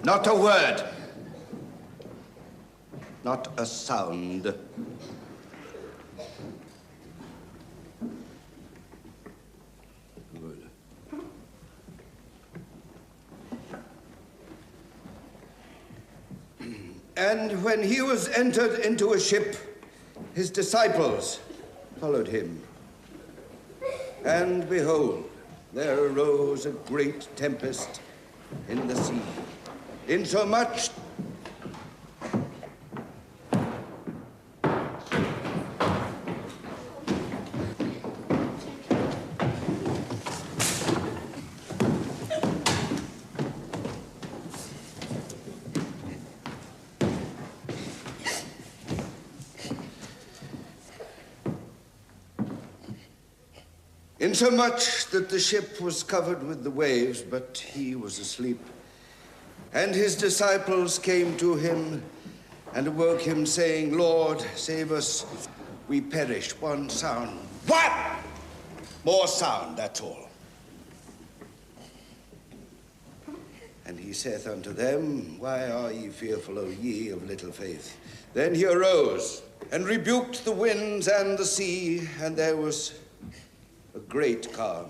Not a word. Not a sound. Good. And when he was entered into a ship, his disciples followed him. And behold, there arose a great tempest in the sea, insomuch insomuch that the ship was covered with the waves, but he was asleep. And his disciples came to him and awoke him, saying, Lord, save us, we perish. One sound. What? More sound, that's all. And he saith unto them, Why are ye fearful, O ye of little faith? Then he arose and rebuked the winds and the sea, and there was a great calm.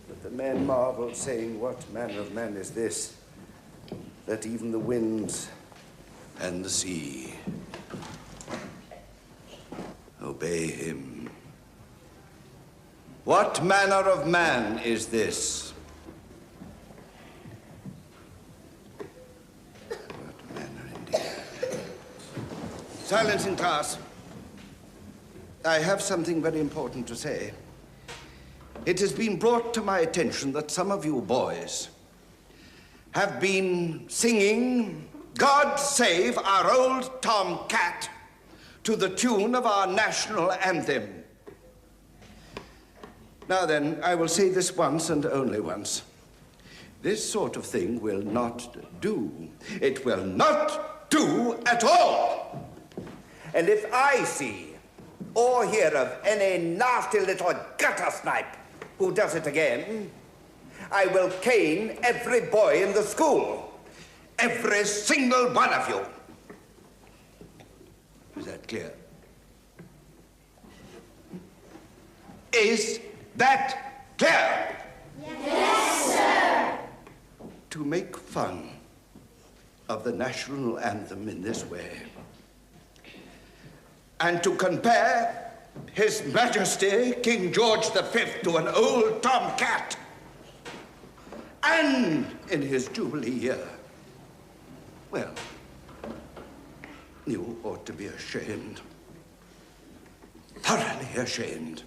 But the men marveled, saying, What manner of man is this, that even the winds and the sea obey him? What manner of man is this? What manner indeed? Silence in class. I have something very important to say. It has been brought to my attention that some of you boys have been singing God Save Our Old Tom Cat to the tune of our national anthem. Now then, I will say this once and only once. This sort of thing will not do. It will not do at all. And if I see or hear of any nasty little gutter snipe who does it again, I will cane every boy in the school. Every single one of you. Is that clear? Is that clear? Yes, sir. To make fun of the national anthem in this way, and to compare His Majesty King George V to an old tomcat, and in his Jubilee year, well, you ought to be ashamed. Thoroughly ashamed.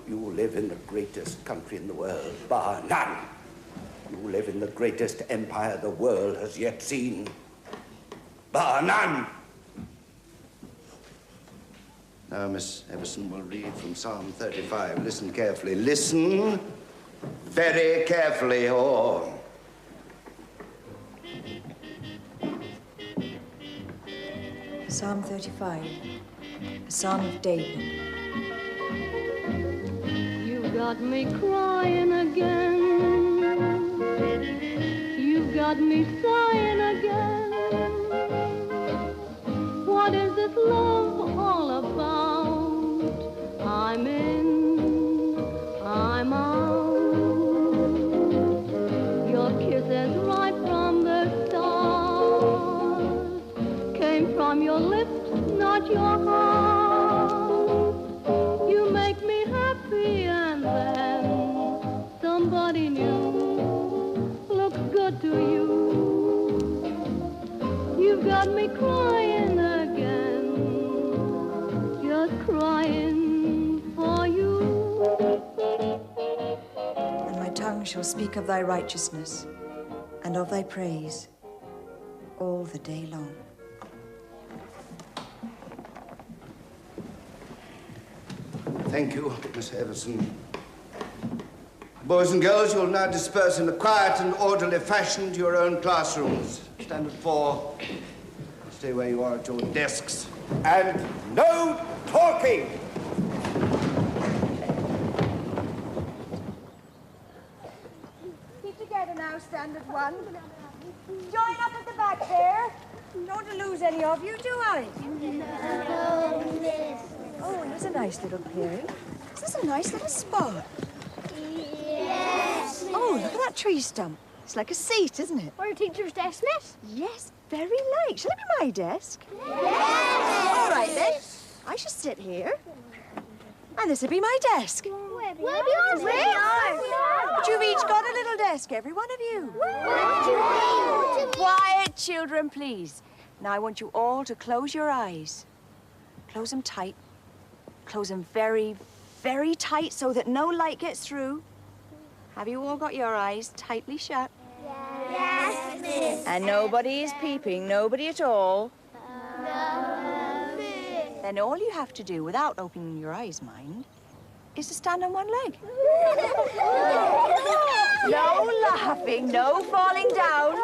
You live in the greatest country in the world, bar none. You live in the greatest empire the world has yet seen, bar none. Now, Miss Everson will read from Psalm 35. Listen carefully. Listen very carefully, or... Psalm 35, a Psalm of David. You got me crying again. You got me sighing again. What is this love all about? I'm in, I'm out. Your kisses right from the start came from your lips, not your heart. You make me happy, and then somebody new looks good to you. You've got me crying again, just crying for you. And my tongue shall speak of thy righteousness and of thy praise all the day long. Thank you, Miss Everson. Boys and girls, you'll now disperse in a quiet and orderly fashion to your own classrooms. Standard 4. Stay where you are at your desks. And no talking! Keep together now, Standard 1. Join up at the back there. Don't lose any of you, do I? No, miss. Oh, here's a nice little clearing. This is a nice little spot. Yes. Oh, look at that tree stump. It's like a seat, isn't it? Or a teacher's desk, miss? Yes, very like. Shall it be my desk? Yes. All right, then. I shall sit here. And this will be my desk. Where be yours, miss? But you've each got a little desk, every one of you. What do you mean? Quiet, children, please. Now I want you all to close your eyes. Close them tight. Close them very, very tight so that no light gets through. Have you all got your eyes tightly shut? Yes, miss. And nobody is peeping, nobody at all. No, miss. Then all you have to do without opening your eyes, mind, is to stand on one leg. No laughing, no falling down.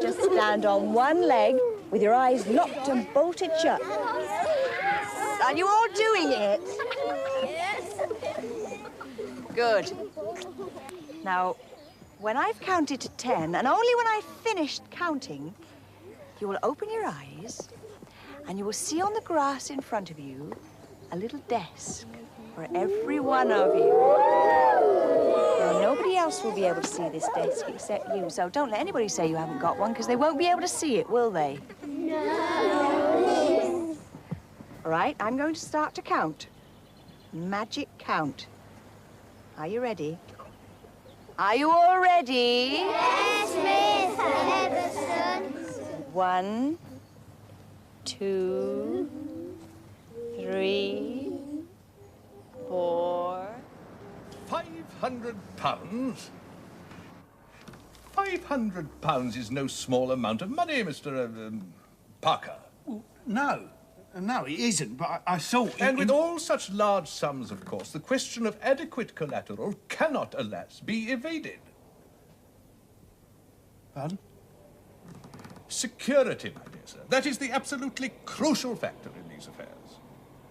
Just stand on one leg with your eyes locked and bolted shut. Are you all doing it? Good. Now, when I've counted to 10, and only when I've finished counting, you will open your eyes and you will see on the grass in front of you a little desk for every one of you. Now, nobody else will be able to see this desk except you, so don't let anybody say you haven't got one, because they won't be able to see it, will they? No. All right, I'm going to start to count. Magic count. Are you ready? Are you all ready? Yes, miss. Everson. 1, 2, 3, 4. £500? £500 is no small amount of money, Mr. Parker. No, it isn't, but I thought... And with all such large sums, of course, the question of adequate collateral cannot, alas, be evaded. Pardon? Security, my dear sir. That is the absolutely crucial factor in these affairs.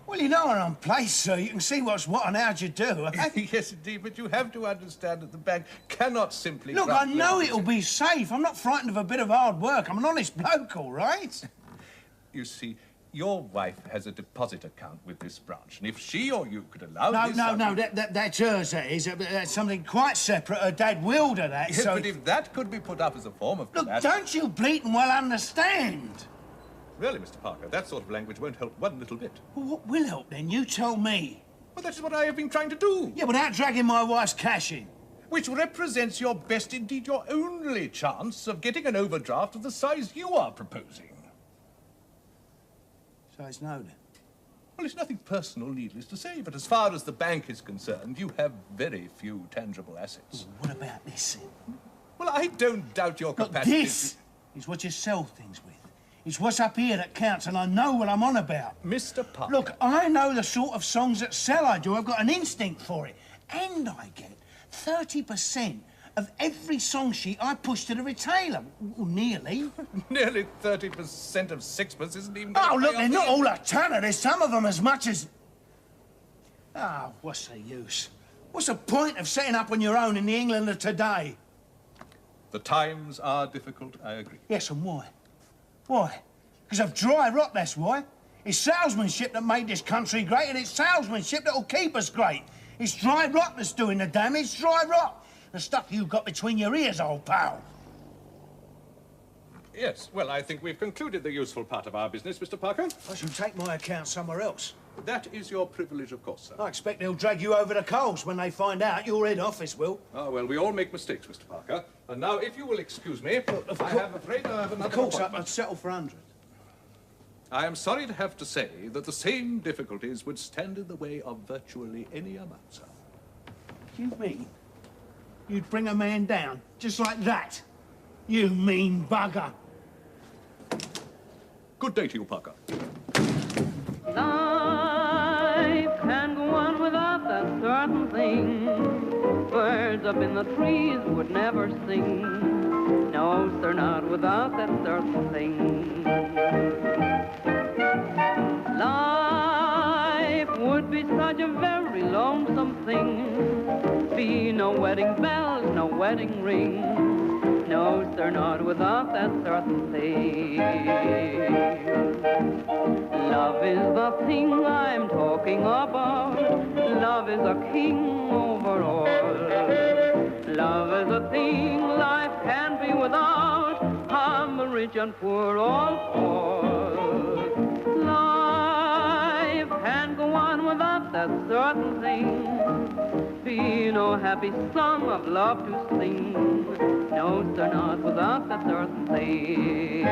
Well, you know, I'm placed, sir. You can see what's what and how'd you do. Yes, indeed, but you have to understand that the bank cannot simply... Look, I grant know loans. it'll be safe. I'm not frightened of a bit of hard work. I'm an honest bloke, all right? You see, your wife has a deposit account with this branch, and if she or you could allow No, this... that's hers, that is. That's something quite separate. Her dad willed her that, Yes, so... but if that could be put up as a form of Look, collateral... don't you bleating well understand? Really, Mr. Parker, that sort of language won't help one little bit. Well, what will help, then? You tell me. Well, that is what I have been trying to do. Yeah, without dragging my wife's cash in. Which represents your best, indeed your only chance of getting an overdraft of the size you are proposing. So it's no, then? Well, it's nothing personal, needless to say, but as far as the bank is concerned, you have very few tangible assets. What about this, then? Well, I don't doubt your Look, capacity... this is what you sell things with. It's what's up here that counts, and I know what I'm on about. Mr. Parker... Look, I know the sort of songs that sell, I do. I've got an instinct for it. And I get 30% of every song sheet I push to the retailer. Well, nearly. Nearly 30% of sixpence isn't even... Oh, gonna look, pay they're off not the- all a tenner. There's some of them as much as... Ah, what's the use? What's the point of setting up on your own in the England of today? The times are difficult, I agree. Yes, and why? Why? Because of dry rot, that's why. It's salesmanship that made this country great, and it's salesmanship that'll keep us great. It's dry rot that's doing the damage, dry rot. The stuff you've got between your ears, old pal. Yes, well, I think we've concluded the useful part of our business, Mr. Parker. I shall take my account somewhere else. That is your privilege, of course, sir. I expect they'll drag you over the coals when they find out your head office will. Ah, well, we all make mistakes, Mr. Parker. And now, if you will excuse me, I am afraid I have another Of course, appointment. I'd settle for 100. I am sorry to have to say that the same difficulties would stand in the way of virtually any amount, sir. You mean you'd bring a man down just like that? You mean bugger. Good day to you, Parker. Life can go on without that certain thing. Birds up in the trees would never sing. No, sir, not without that certain thing. Life would be such a very lonesome thing. Be no wedding bells, no wedding ring. No, sir, not without that certain thing. Love is the thing I'm talking about. Love is a king over all. Love is a thing life can't be without. I'm the rich and poor all for. Life can't go on without that certain thing. Be no happy song of love to sing. No, sir, not without that certain thing.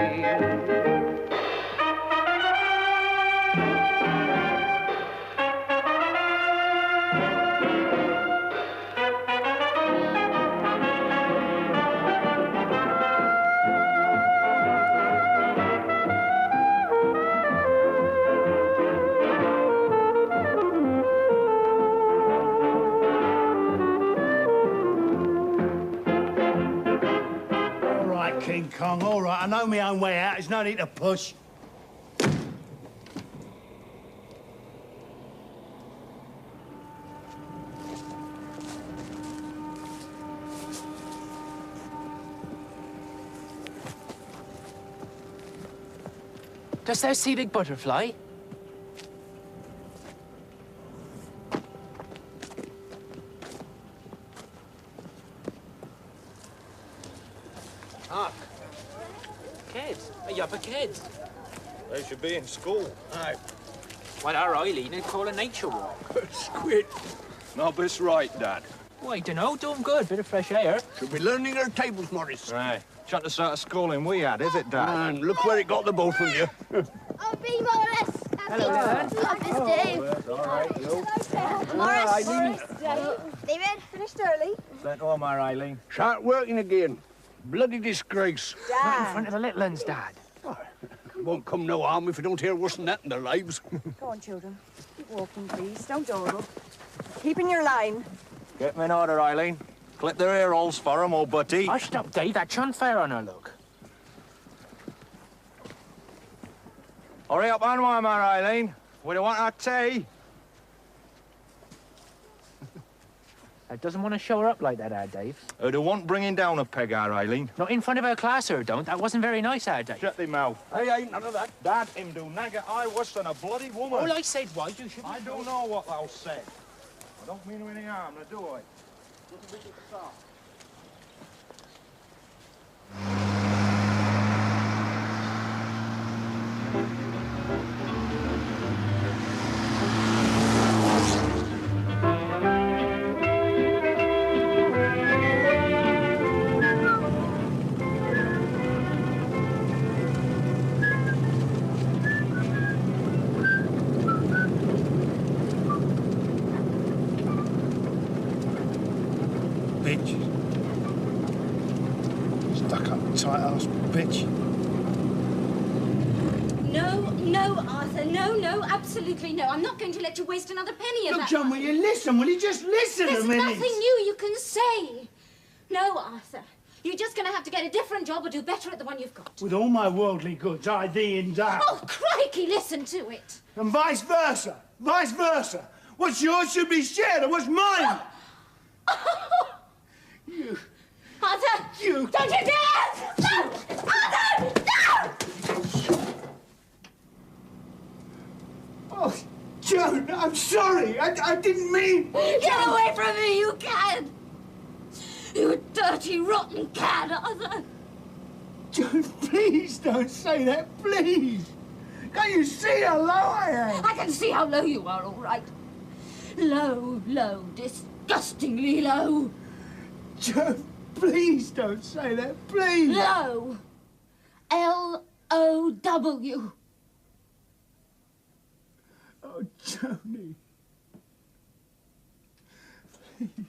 King Kong, all right, I know my own way out. There's no need to push. Dost thou see the butterfly? Hark. Kids. Are you up for kids? They should be in school. Aye. Well, our Eileen would call a nature walk. Squid. No, but it's right, Dad. Well, I dunno, do 'em good. Bit of fresh air. Should be learning our tables, Morris. Right. Not the sort of schooling we had, is it, Dad? Man, look where it got the both of you. Oh, B. Morris. Hello, Dad. Office Dave. All right, you. Morris. David, finished early. Sent home, our Eileen. Start working again. Bloody disgrace. Right in front of the little uns, Dad. Won't come no harm if we don't hear worse than that in their lives. Go on, children. Keep walking, please. Don't dawdle. Keep in your line. Get them in order, Eileen. Clip their ear holes for 'em, old butty. I stop, Dave. That's unfair on her, look. Hurry up on one, our Eileen. We don't want our tea. I doesn't want to show her up like that, Dave. Who don't want bringing down a peg, our Eileen. Not in front of her class, her don't. That wasn't very nice, Dave. Shut thy mouth. Hey, ain't none of that. Dad, him do nagger I worse than a bloody woman. All I said was you should... I don't know what thou said. I don't mean any harm, now do I? Bitch. Stuck up tight-ass bitch. No, Arthur, no, absolutely no. I'm not going to let you waste another penny of Look, that. John, will you listen? Will you just listen There's a minute? nothing new you can say. No, Arthur. You're just going to have to get a different job or do better at the one you've got. With all my worldly goods, I thee in doubt. Oh, crikey, listen to it. And vice versa. Vice versa. What's yours should be shared, and what's mine? You. Arthur! You. Don't you dare! No! Arthur! No! Oh, Joan, I'm sorry. I didn't mean... Get away from me, you cad! You dirty, rotten cad, Arthur! Joan, please don't say that, please. Can't you see how low I am? I can see how low you are, all right. Low, low, disgustingly low. Joan, please don't say that, please. Low. L-O-W. Oh, Joni. Please.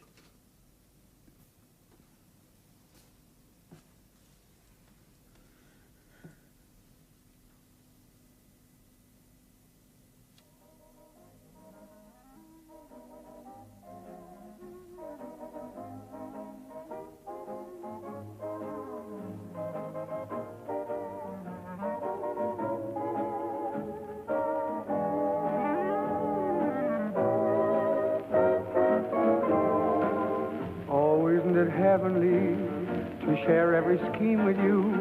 Oh, isn't it heavenly to share every scheme with you,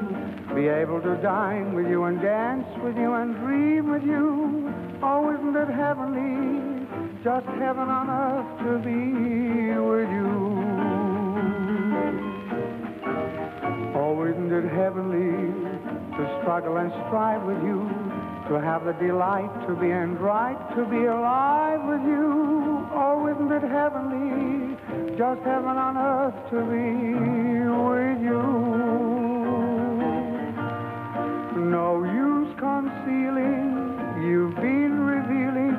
be able to dine with you and dance with you and dream with you. Oh, isn't it heavenly, just heaven on earth to be with you. Oh, isn't it heavenly to struggle and strive with you, to have the delight to be and right to be alive with you. Oh, isn't it heavenly, just heaven on earth to be with you. No use concealing, you've been revealing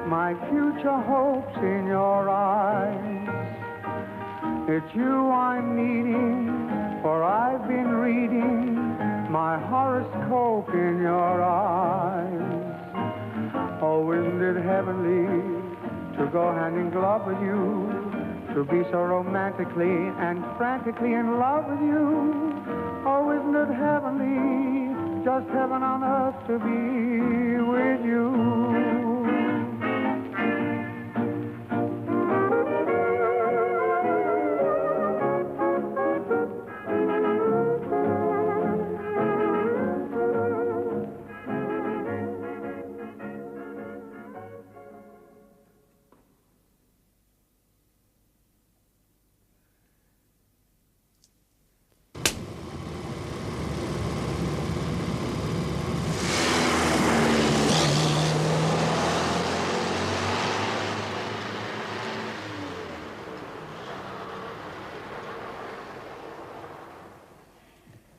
my future hopes in your eyes. It's you I'm needing, for I've been reading my horoscope in your eyes. Oh, isn't it heavenly to go hand in glove with you, to be so romantically and frantically in love with you. Oh, isn't it heavenly, just heaven on earth to be with you.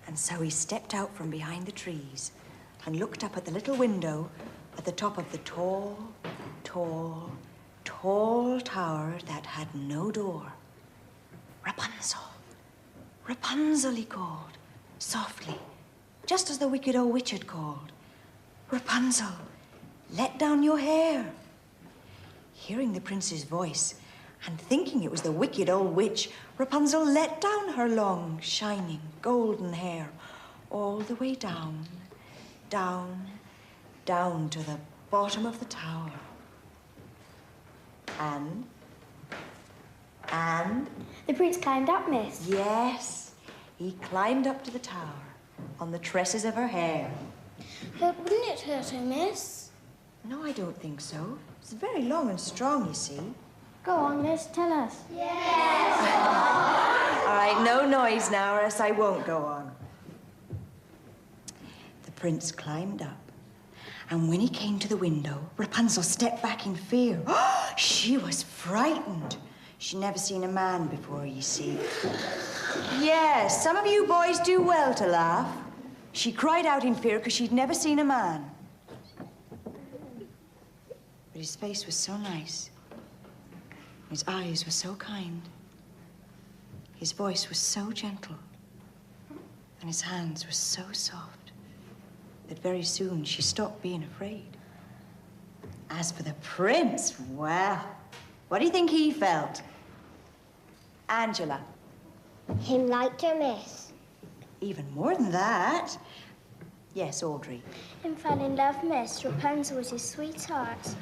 And so he stepped out from behind the trees and looked up at the little window at the top of the tall, tall, tall tower that had no door. Rapunzel, Rapunzel, he called, softly, just as the wicked old witch had called. Rapunzel, let down your hair. Hearing the prince's voice and thinking it was the wicked old witch, Rapunzel let down her long, shining, golden hair all the way down, down, down to the bottom of the tower. And? The prince climbed up, miss. Yes, he climbed up to the tower on the tresses of her hair. But wouldn't it hurt her, miss? No, I don't think so. It's very long and strong, you see. Go on, miss, tell us. Yes! All right, no noise now, or else I won't go on. The prince climbed up, and when he came to the window, Rapunzel stepped back in fear. She was frightened. She'd never seen a man before, you see. Yes, some of you boys do well to laugh. She cried out in fear because she'd never seen a man. But his face was so nice. His eyes were so kind. His voice was so gentle. And his hands were so soft that very soon she stopped being afraid. As for the prince, well, what do you think he felt? Angela. Him liked her, miss. Even more than that. Yes, Audrey. Him fell in love, miss. Rapunzel was his sweetheart.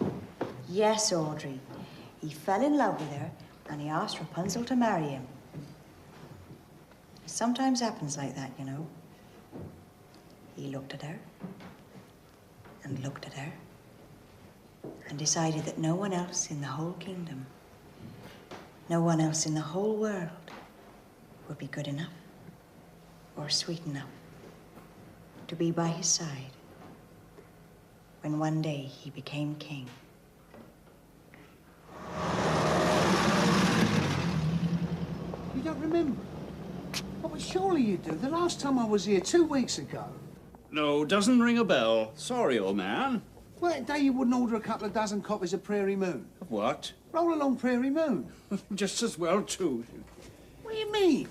Yes, Audrey. He fell in love with her, and he asked Rapunzel to marry him. It sometimes happens like that, you know. He looked at her, and looked at her, and decided that no one else in the whole kingdom, no one else in the whole world would be good enough or sweet enough to be by his side when one day he became king. You don't remember? Oh, but surely you do. The last time I was here 2 weeks ago. No, doesn't ring a bell. Sorry, old man. Well, that day you wouldn't order a couple of dozen copies of Prairie Moon. Of what? Roll Along Prairie Moon. Just as well, too. What do you mean?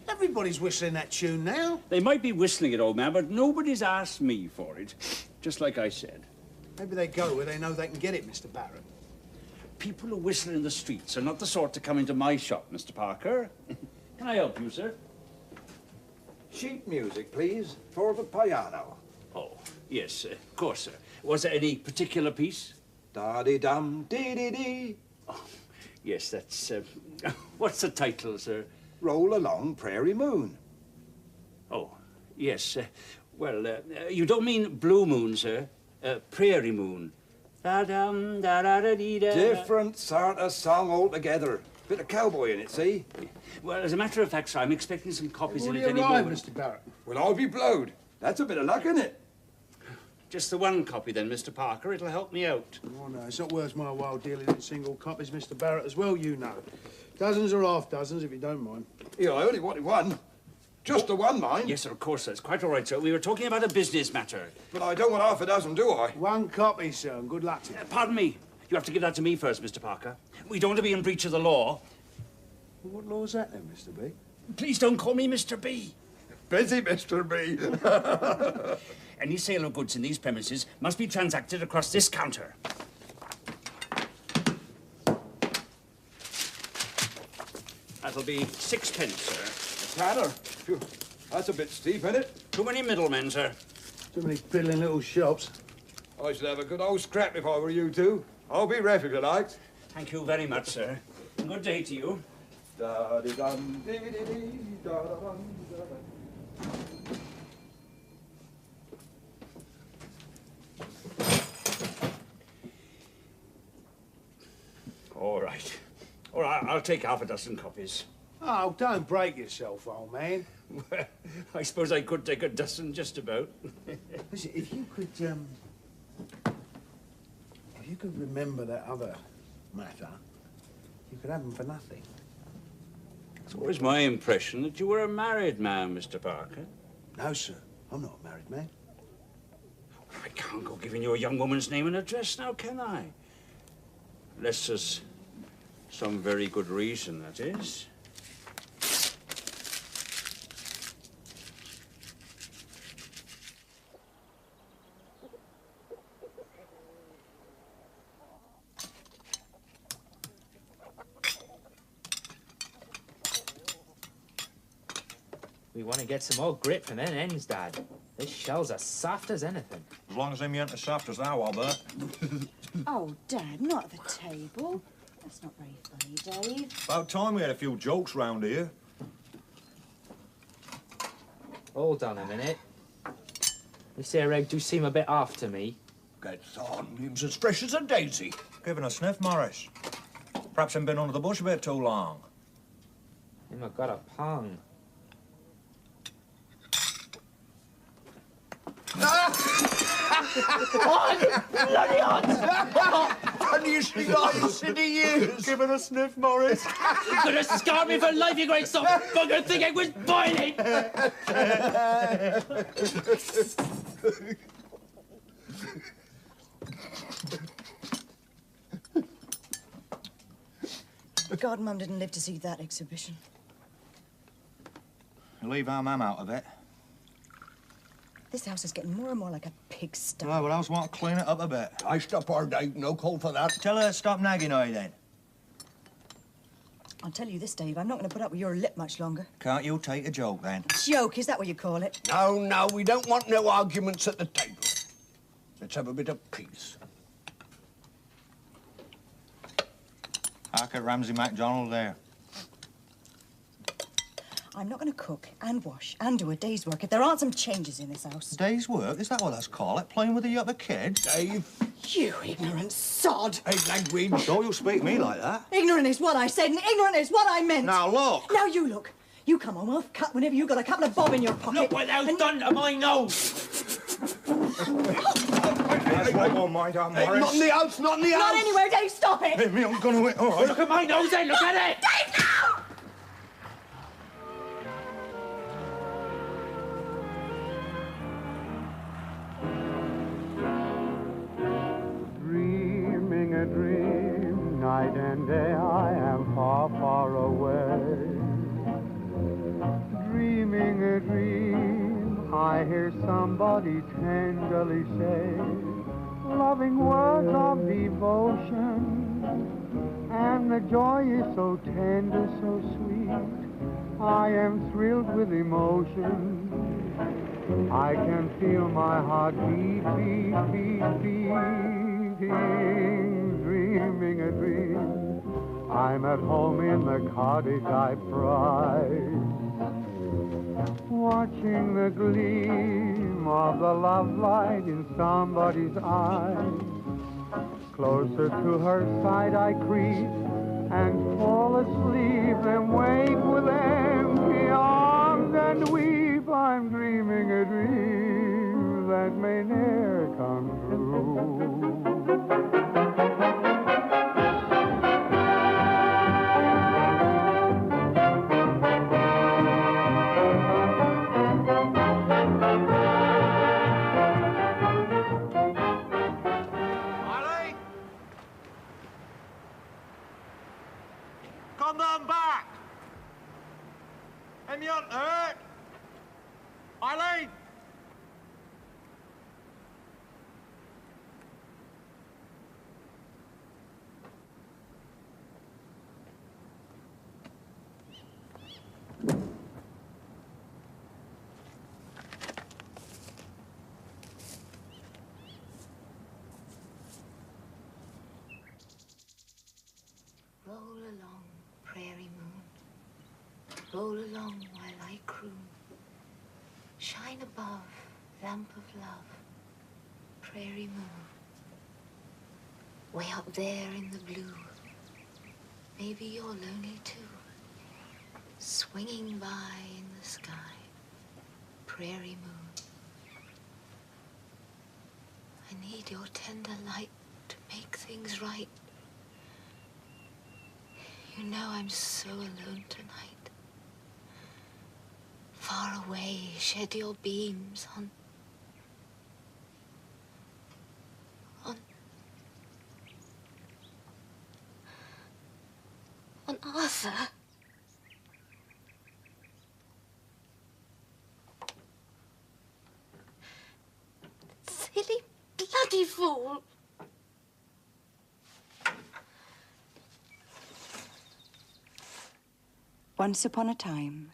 Everybody's whistling that tune now. They might be whistling it, old man, but nobody's asked me for it. Just like I said. Maybe they go where they know they can get it, Mr. Barrett. People who whistle in the streets are not the sort to come into my shop, Mr. Parker. Can I help you, sir? Sheet music, please, for the piano. Oh, yes, of course, sir. Was there any particular piece? Da-dee-dum, dee-dee-dee. Oh, yes, that's... what's the title, sir? Roll along, Prairie Moon. Oh, yes. Well, you don't mean Blue Moon, sir. Prairie Moon. Da-dum, da-da-da-dee-da. Different sort of song altogether. Bit of cowboy in it, see? Well, as a matter of fact, sir, I'm expecting some copies in Will it you any arrive, moment. Mr. Barrett? Well, I'll be blowed. That's a bit of luck, isn't it? Just the one copy, then, Mr. Parker. It'll help me out. Oh, no, it's not worth my while dealing in single copies, Mr. Barrett, as well you know. Dozens or half dozens, if you don't mind. Yeah, I only wanted one. Just the one, mind. Yes, sir, of course, sir. It's quite all right, sir. We were talking about a business matter. But I don't want half a dozen, do I? One copy, sir, and good luck to you. Pardon me. You have to give that to me first, Mr. Parker. We don't want to be in breach of the law. Well, what law is that, then, Mr. B? Please don't call me Mr. B. Busy, Mr. B. Any sale of goods in these premises must be transacted across this counter. That'll be 6 pence, sir. Tanner. Phew, that's a bit steep, isn't it? Too many middlemen, sir. Too many piddling little shops. I should have a good old scrap if I were you two. I'll be ref if you like. Thank you very much, sir. Good day to you. Da-di-dum, dee-dee-dee, da-da-dum, da-da. All right. All right, I'll take half a dozen copies. Oh, don't break yourself, old man. Well, I suppose I could take a dozen, just about. Listen, if you could remember that other matter, you could have them for nothing. It's always my impression that you were a married man, Mr. Parker. No, sir. I'm not a married man. I can't go giving you a young woman's name and address now, can I? Unless there's some very good reason, that is. We want to get some more grit from them ends, Dad. This shell's as soft as anything. As long as them ain't as soft as thou, Albert. Oh, Dad, not at the table. That's not very funny, Dave. About time we had a few jokes round here. Hold on a minute. This here egg do seem a bit off to me. Gets on. Him's as fresh as a daisy. Give it a sniff, Morris. Perhaps him been under the bush a bit too long. Him have got a pong. Bloody hot! Funniest thing I've seen in years. Give it a sniff, Morris. You're gonna scar me for life, you great son of a bugger. Think I was boiling. God, Mum didn't live to see that exhibition. Leave our mam out of it. This house is getting more and more like a pigsty. Well, I just want to clean it up a bit. I stop her, Dave. No call for that. Tell her to stop nagging her, then. I'll tell you this, Dave, I'm not going to put up with your lip much longer. Can't you take a joke, then? Joke, is that what you call it? No, we don't want no arguments at the table. Let's have a bit of peace. Hark at Ramsay MacDonald there. I'm not going to cook and wash and do a day's work if there aren't some changes in this house. Day's work? Is that what that's called? Playing with the other kids? Dave. You ignorant sod. Hey, language. Don't you speak to me like that. Ignorant is what I said and ignorant is what I meant. Now, look. Now you look. You come home off cut whenever you got a couple of bob in your pocket. Look what thou's done to my nose. I won't mind our Morris. Hey, not in the house, not in the house. Not anywhere, Dave, stop it. Hey, me, I'm gonna wait. All right. Look at my nose then, look at it. Dave, no! Dreaming a dream, night and day I am far, far away. Dreaming a dream, I hear somebody tenderly say loving words of devotion, and the joy is so tender, so sweet, I am thrilled with emotion. I can feel my heart beat, beat, beat, beating, dreaming a dream. I'm at home in the cottage I prize, watching the gleam of the love light in somebody's eyes. Closer to her side I creep and fall asleep, then wake with empty arms and weep. I'm dreaming a dream that may ne'er come true. Come on back! Am you hurt? Eileen! Roll along, prairie moon. Roll along while I croon. Shine above, lamp of love, prairie moon. Way up there in the blue, maybe you're lonely too. Swinging by in the sky, prairie moon. I need your tender light to make things right. You know I'm so alone tonight. Far away, shed your beams on Arthur. Silly bloody fool. Once upon a time,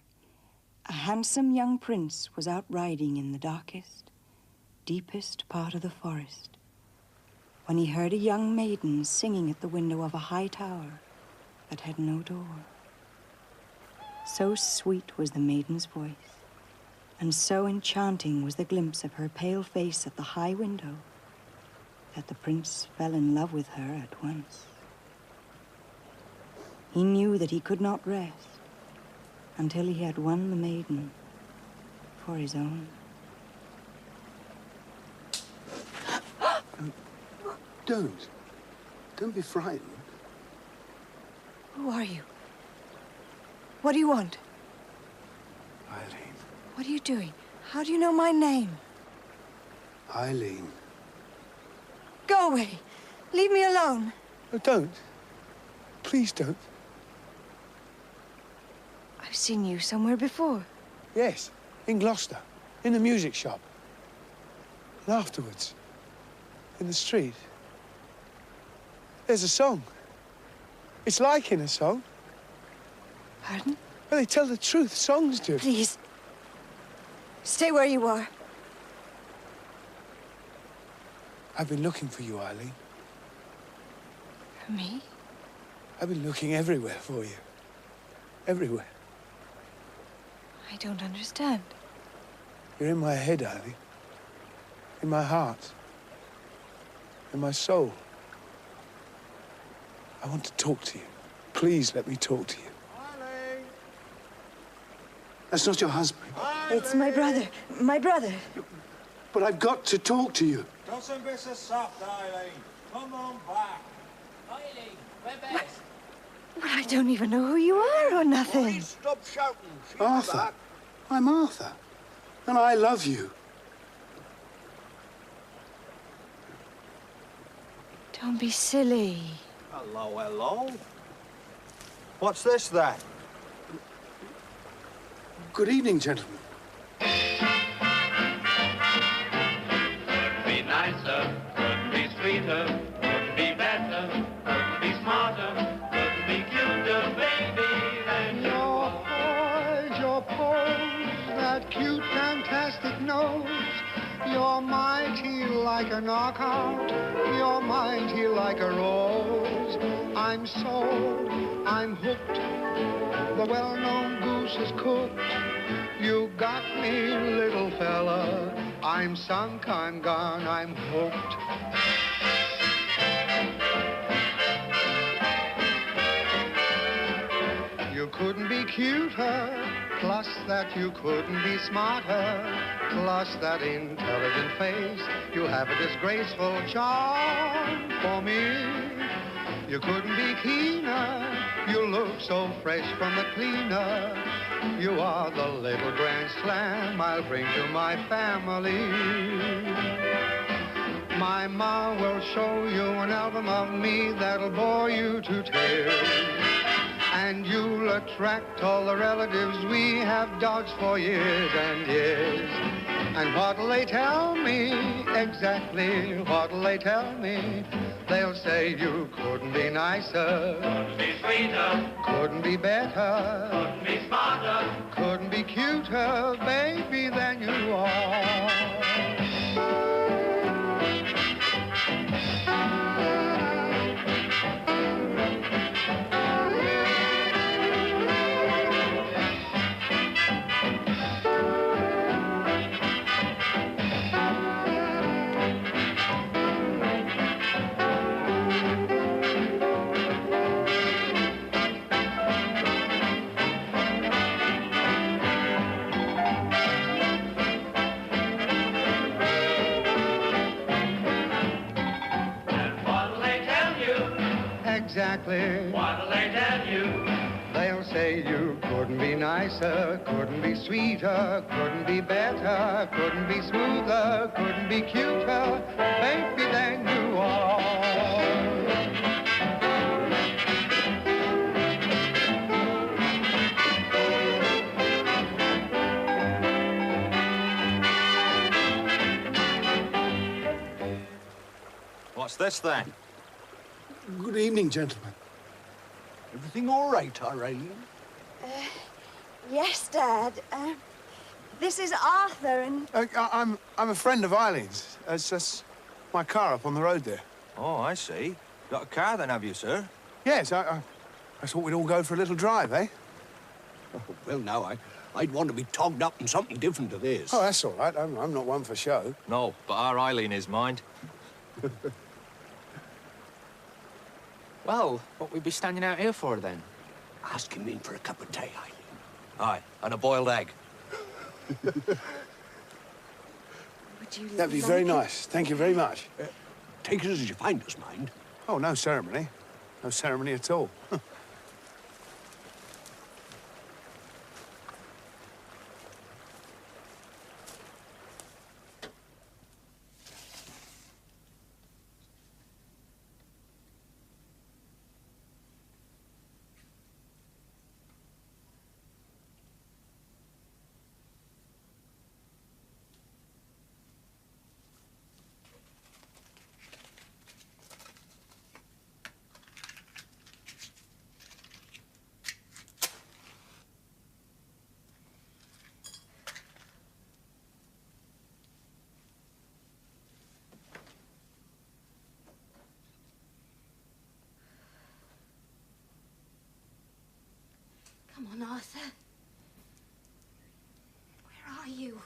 a handsome young prince was out riding in the darkest, deepest part of the forest when he heard a young maiden singing at the window of a high tower that had no door. So sweet was the maiden's voice, and so enchanting was the glimpse of her pale face at the high window, that the prince fell in love with her at once. He knew that he could not rest until he had won the maiden for his own. Don't be frightened. Who are you? What do you want? Eileen. What are you doing? How do you know my name? Eileen. Go away. Leave me alone. No, don't. Please don't. I've seen you somewhere before. Yes, in Gloucester, in the music shop. And afterwards, in the street. There's a song. It's like in a song. Pardon? Well, they tell the truth. Songs do. Please. Stay where you are. I've been looking for you, Eileen. For me? I've been looking everywhere for you. Everywhere. I don't understand. You're in my head, Eileen. In my heart. In my soul. I want to talk to you. Please let me talk to you. Eileen! That's not your husband. It's my brother. My brother. But I've got to talk to you. Doesn't be so soft, Eileen. Come on back. Eileen, we're back. But I don't even know who you are or nothing. Stop shouting. She's Arthur. back. I'm Arthur. And I love you. Don't be silly. Hello, hello. What's this, then? Good evening, gentlemen. Couldn't be nicer, couldn't be sweeter, couldn't be better, couldn't be smarter, couldn't be cuter, baby, than you are. Your pose, that cute, fantastic nose, You're mighty like a knockout. You're mighty like a rose. I'm sold, I'm hooked. The well-known goose is cooked. You got me, little fella. I'm sunk, I'm gone, I'm hooked. You couldn't be cuter, plus that you couldn't be smarter, plus that intelligent face. You have a disgraceful charm for me. You couldn't be keener, you look so fresh from the cleaner. You are the little grand slam I'll bring to my family. My ma will show you an album of me that'll bore you to tears. And you'll attract all the relatives we have dodged for years and years. And what'll they tell me? Exactly what'll they tell me? They'll say you couldn't be nicer. Couldn't be sweeter. Couldn't be better. Couldn't be smarter. Couldn't be cuter, baby, than you are. Exactly. What'll they tell you? They'll say you couldn't be nicer, couldn't be sweeter, couldn't be better, couldn't be smoother, couldn't be cuter, baby, than you are. What's this then? Good evening, gentlemen. Everything all right, Irene? Yes, Dad. This is Arthur and... I'm a friend of Eileen's. It's just my car up on the road there. Oh, I see. Got a car then, have you, sir? Yes, I thought we'd all go for a little drive, eh? Oh, well, now, I'd want to be togged up in something different to this. Oh, that's all right. I'm not one for show. No, but our Eileen is, mind. Well, what we'd be standing out here for, then? Ask him in for a cup of tea, Eileen. Aye, and a boiled egg. Would you That'd be very nice. Thank you very much. Take it as you find us, mind. Oh, no ceremony. No ceremony at all. Come on, Arthur. Where are you?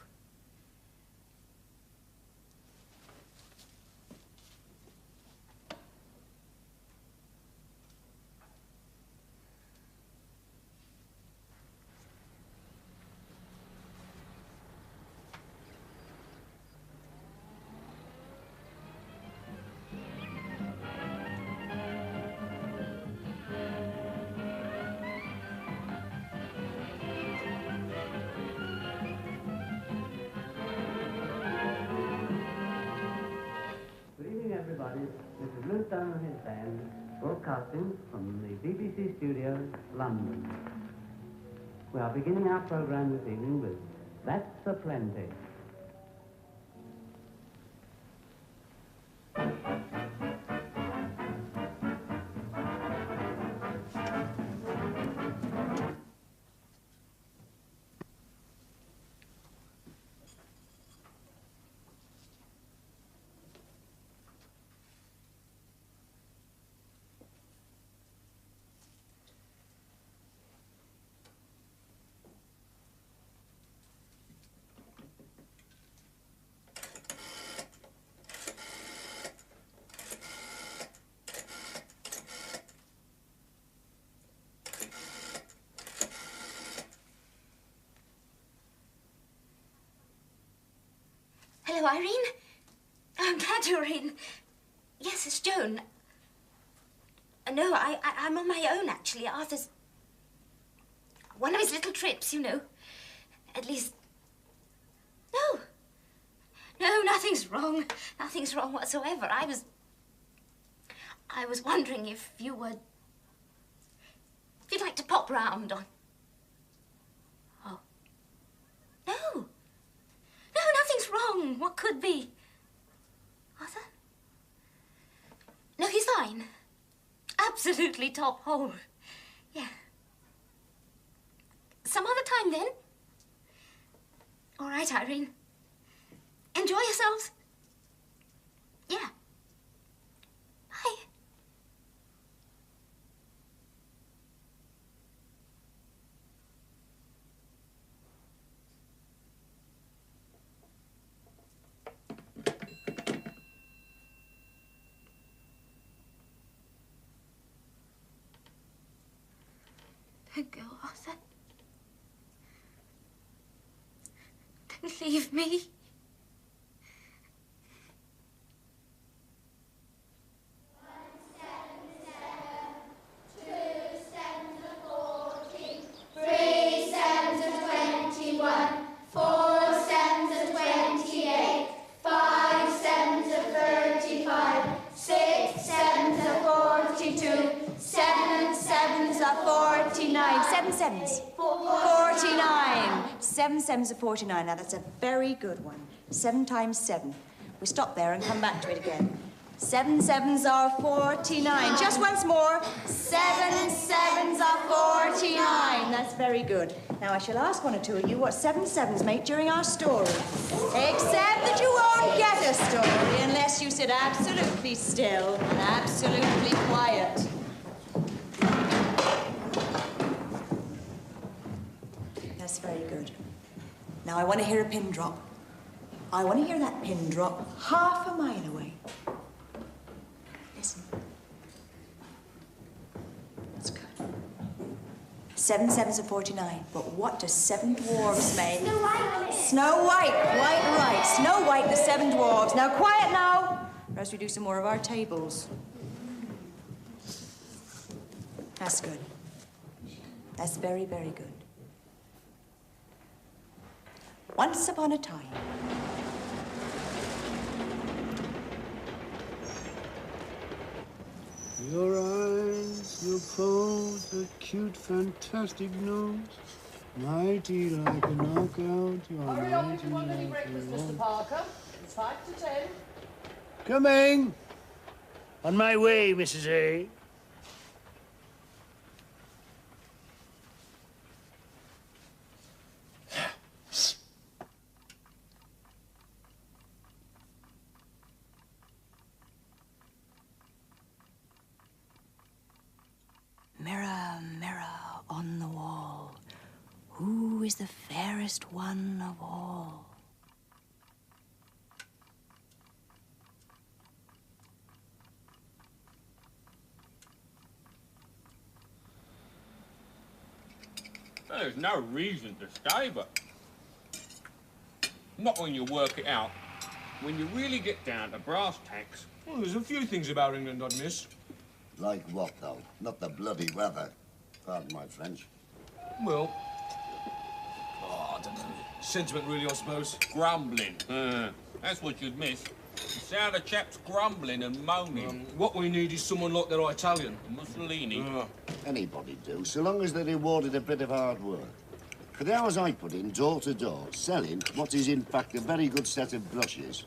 Everybody, this is Lou Stone and his band, broadcasting from the BBC studios, London. We are beginning our program this evening with That's a Plenty. Hello, Irene. I'm glad you're in. Yes, it's Joan. No, I'm on my own, actually. Arthur's... one of his little trips, you know. At least... No. No, nothing's wrong. Nothing's wrong whatsoever. I was wondering if you would... if you'd like to pop round on... Oh. No. No, nothing's wrong. What could be? Arthur? No, he's fine. Absolutely top hole. Yeah. Some other time, then. All right, Irene. Enjoy yourselves. Yeah. Bye. Don't go, Arthur. Don't leave me. Seven sevens are 49. Now, that's a very good one. 7 times 7. We stop there and come back to it again. 7 sevens are 49. Just once more. 7 sevens are 49. That's very good. Now, I shall ask one or two of you what 7 sevens make during our story. Except that you won't get a story unless you sit absolutely still and absolutely quiet. That's very good. Now, I want to hear a pin drop. I want to hear that pin drop half a mile away. Listen. That's good. 7 sevens are 49. But what do 7 dwarves make? Snow White. Snow White. Quite right. Snow White, the 7 dwarves. Now, quiet now, or else we do some more of our tables. That's good. That's very, very good. Once upon a time. Your eyes, your pose, a cute, fantastic nose. Mighty like a knockout. Hurry up if you want any breakfast, Mr. Parker. It's 5 to 10. Coming. On my way, Mrs. A. Mirror, mirror on the wall, who is the fairest one of all? There's no reason to stay, but not when you work it out. When you really get down to brass tacks. Well, there's a few things about England I'd miss. Like what, though? Not the bloody weather. Pardon my French. Well... oh, I don't know. Sentiment, really, I suppose. Grumbling. That's what you'd miss. The sound of chaps grumbling and moaning. What we need is someone like their Italian. Mussolini. Anybody do, so long as they're rewarded a bit of hard work. For the hours I put in, door to door, selling what is in fact a very good set of brushes.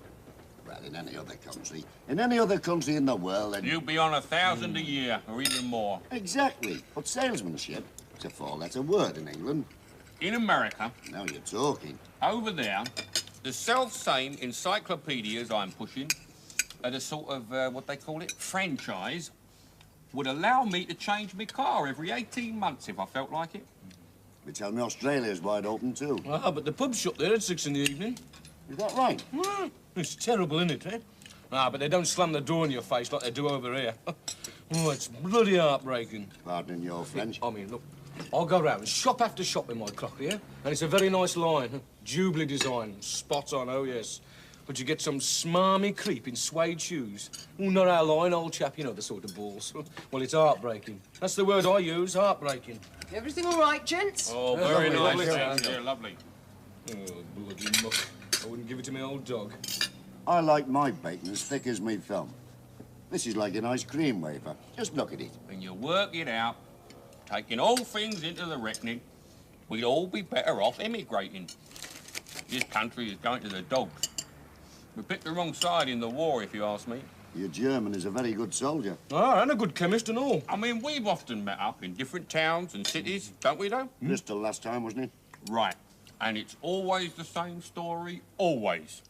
Well, in any other country. In any other country in the world, and... You'd be on 1,000 a year, or even more. Exactly. But salesmanship, it's a 4-letter word in England. In America... Now you're talking. Over there, the self-same encyclopedias I'm pushing at a sort of, what they call it, franchise, would allow me to change my car every 18 months if I felt like it. They tell me Australia's wide open, too. Ah, but the pub's shut there at 6 in the evening. Is that right? It's terrible, isn't it, eh? Ah, but they don't slam the door in your face like they do over here. Oh, it's bloody heartbreaking. Pardon your French. I mean, look, I'll go round shop after shop in my clock here, and it's a very nice line. Jubilee design, spot on, oh yes. but you get some smarmy creep in suede shoes. Oh, not our line, old chap, you know the sort of balls. Well, it's heartbreaking. That's the word I use, heartbreaking. Everything all right, gents? Oh, very Lovely, nice. lovely. Yeah, lovely. Oh, bloody muck. I wouldn't give it to my old dog. I like my bacon as thick as my thumb. This is like an ice cream wafer. Just look at it. When you work it out, taking all things into the reckoning, we'd all be better off emigrating. This country is going to the dogs. We picked the wrong side in the war, if you ask me. Your German is a very good soldier. Ah, and a good chemist and all. I mean, we've often met up in different towns and cities, don't we, though? Bristol last time, wasn't it? Right. And it's always the same story, always.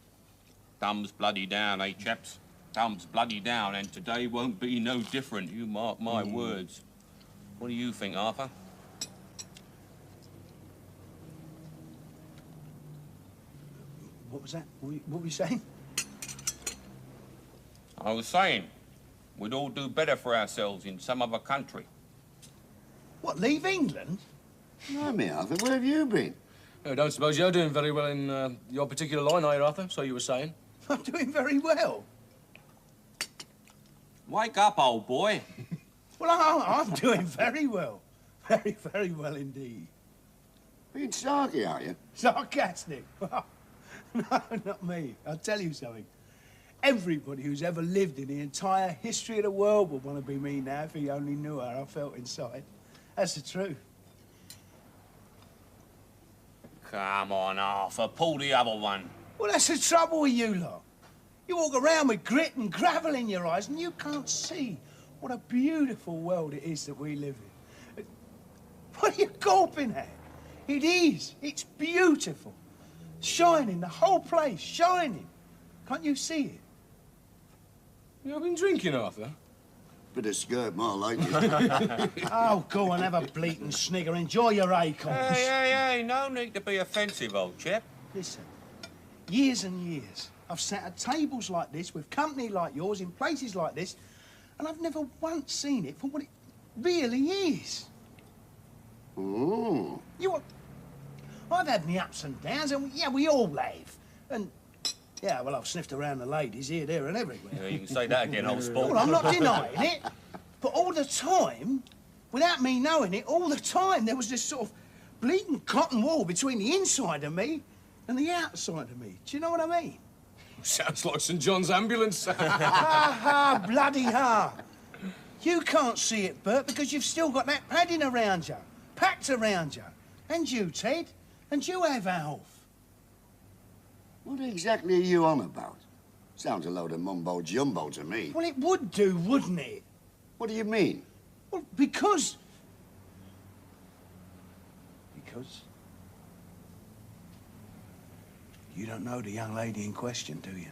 Thumbs bloody down, eh, chaps? Thumbs bloody down, and today won't be no different, you mark my words. What do you think, Arthur? What was that? What were you saying? I was saying, we'd all do better for ourselves in some other country. What, leave England? No, me, Arthur, where have you been? I don't suppose you're doing very well in your particular line, are you, Arthur? So you were saying? I'm doing very well. Wake up, old boy. Well, I'm doing very well. Very, very well indeed. Being sarky, are you? Sarcastic? No, not me. I'll tell you something. Everybody who's ever lived in the entire history of the world would want to be me now if he only knew how I felt inside. That's the truth. Come on, Arthur, pull the other one. Well, that's the trouble with you lot. You walk around with grit and gravel in your eyes and you can't see what a beautiful world it is that we live in. What are you gawping at? It is. It's beautiful. Shining, the whole place, shining. Can't you see it? You been drinking, Arthur? Bit of skirt, more like it. Oh, go on, have a bleating snigger. Enjoy your acorns. Hey, no need to be offensive, old chap. Listen, years and years, I've sat at tables like this with company like yours in places like this, and I've never once seen it for what it really is. Ooh. I've had me ups and downs, and yeah, we all have. And, yeah, well, I've sniffed around the ladies here, there, and everywhere. Yeah, you can say that again, old sport. Well, I'm not denying it. But all the time, without me knowing it, all the time, there was this sort of bleeding cotton wool between the inside of me and the outside of me. Do you know what I mean? Sounds like St. John's ambulance. Ha, ha, bloody ha. You can't see it, Bert, because you've still got that padding around you, packed around you. And you, Ted. And you have, Alf. What exactly are you on about? Sounds a load of mumbo-jumbo to me. Well, it would do, wouldn't it? What do you mean? Well, because... You don't know the young lady in question, do you?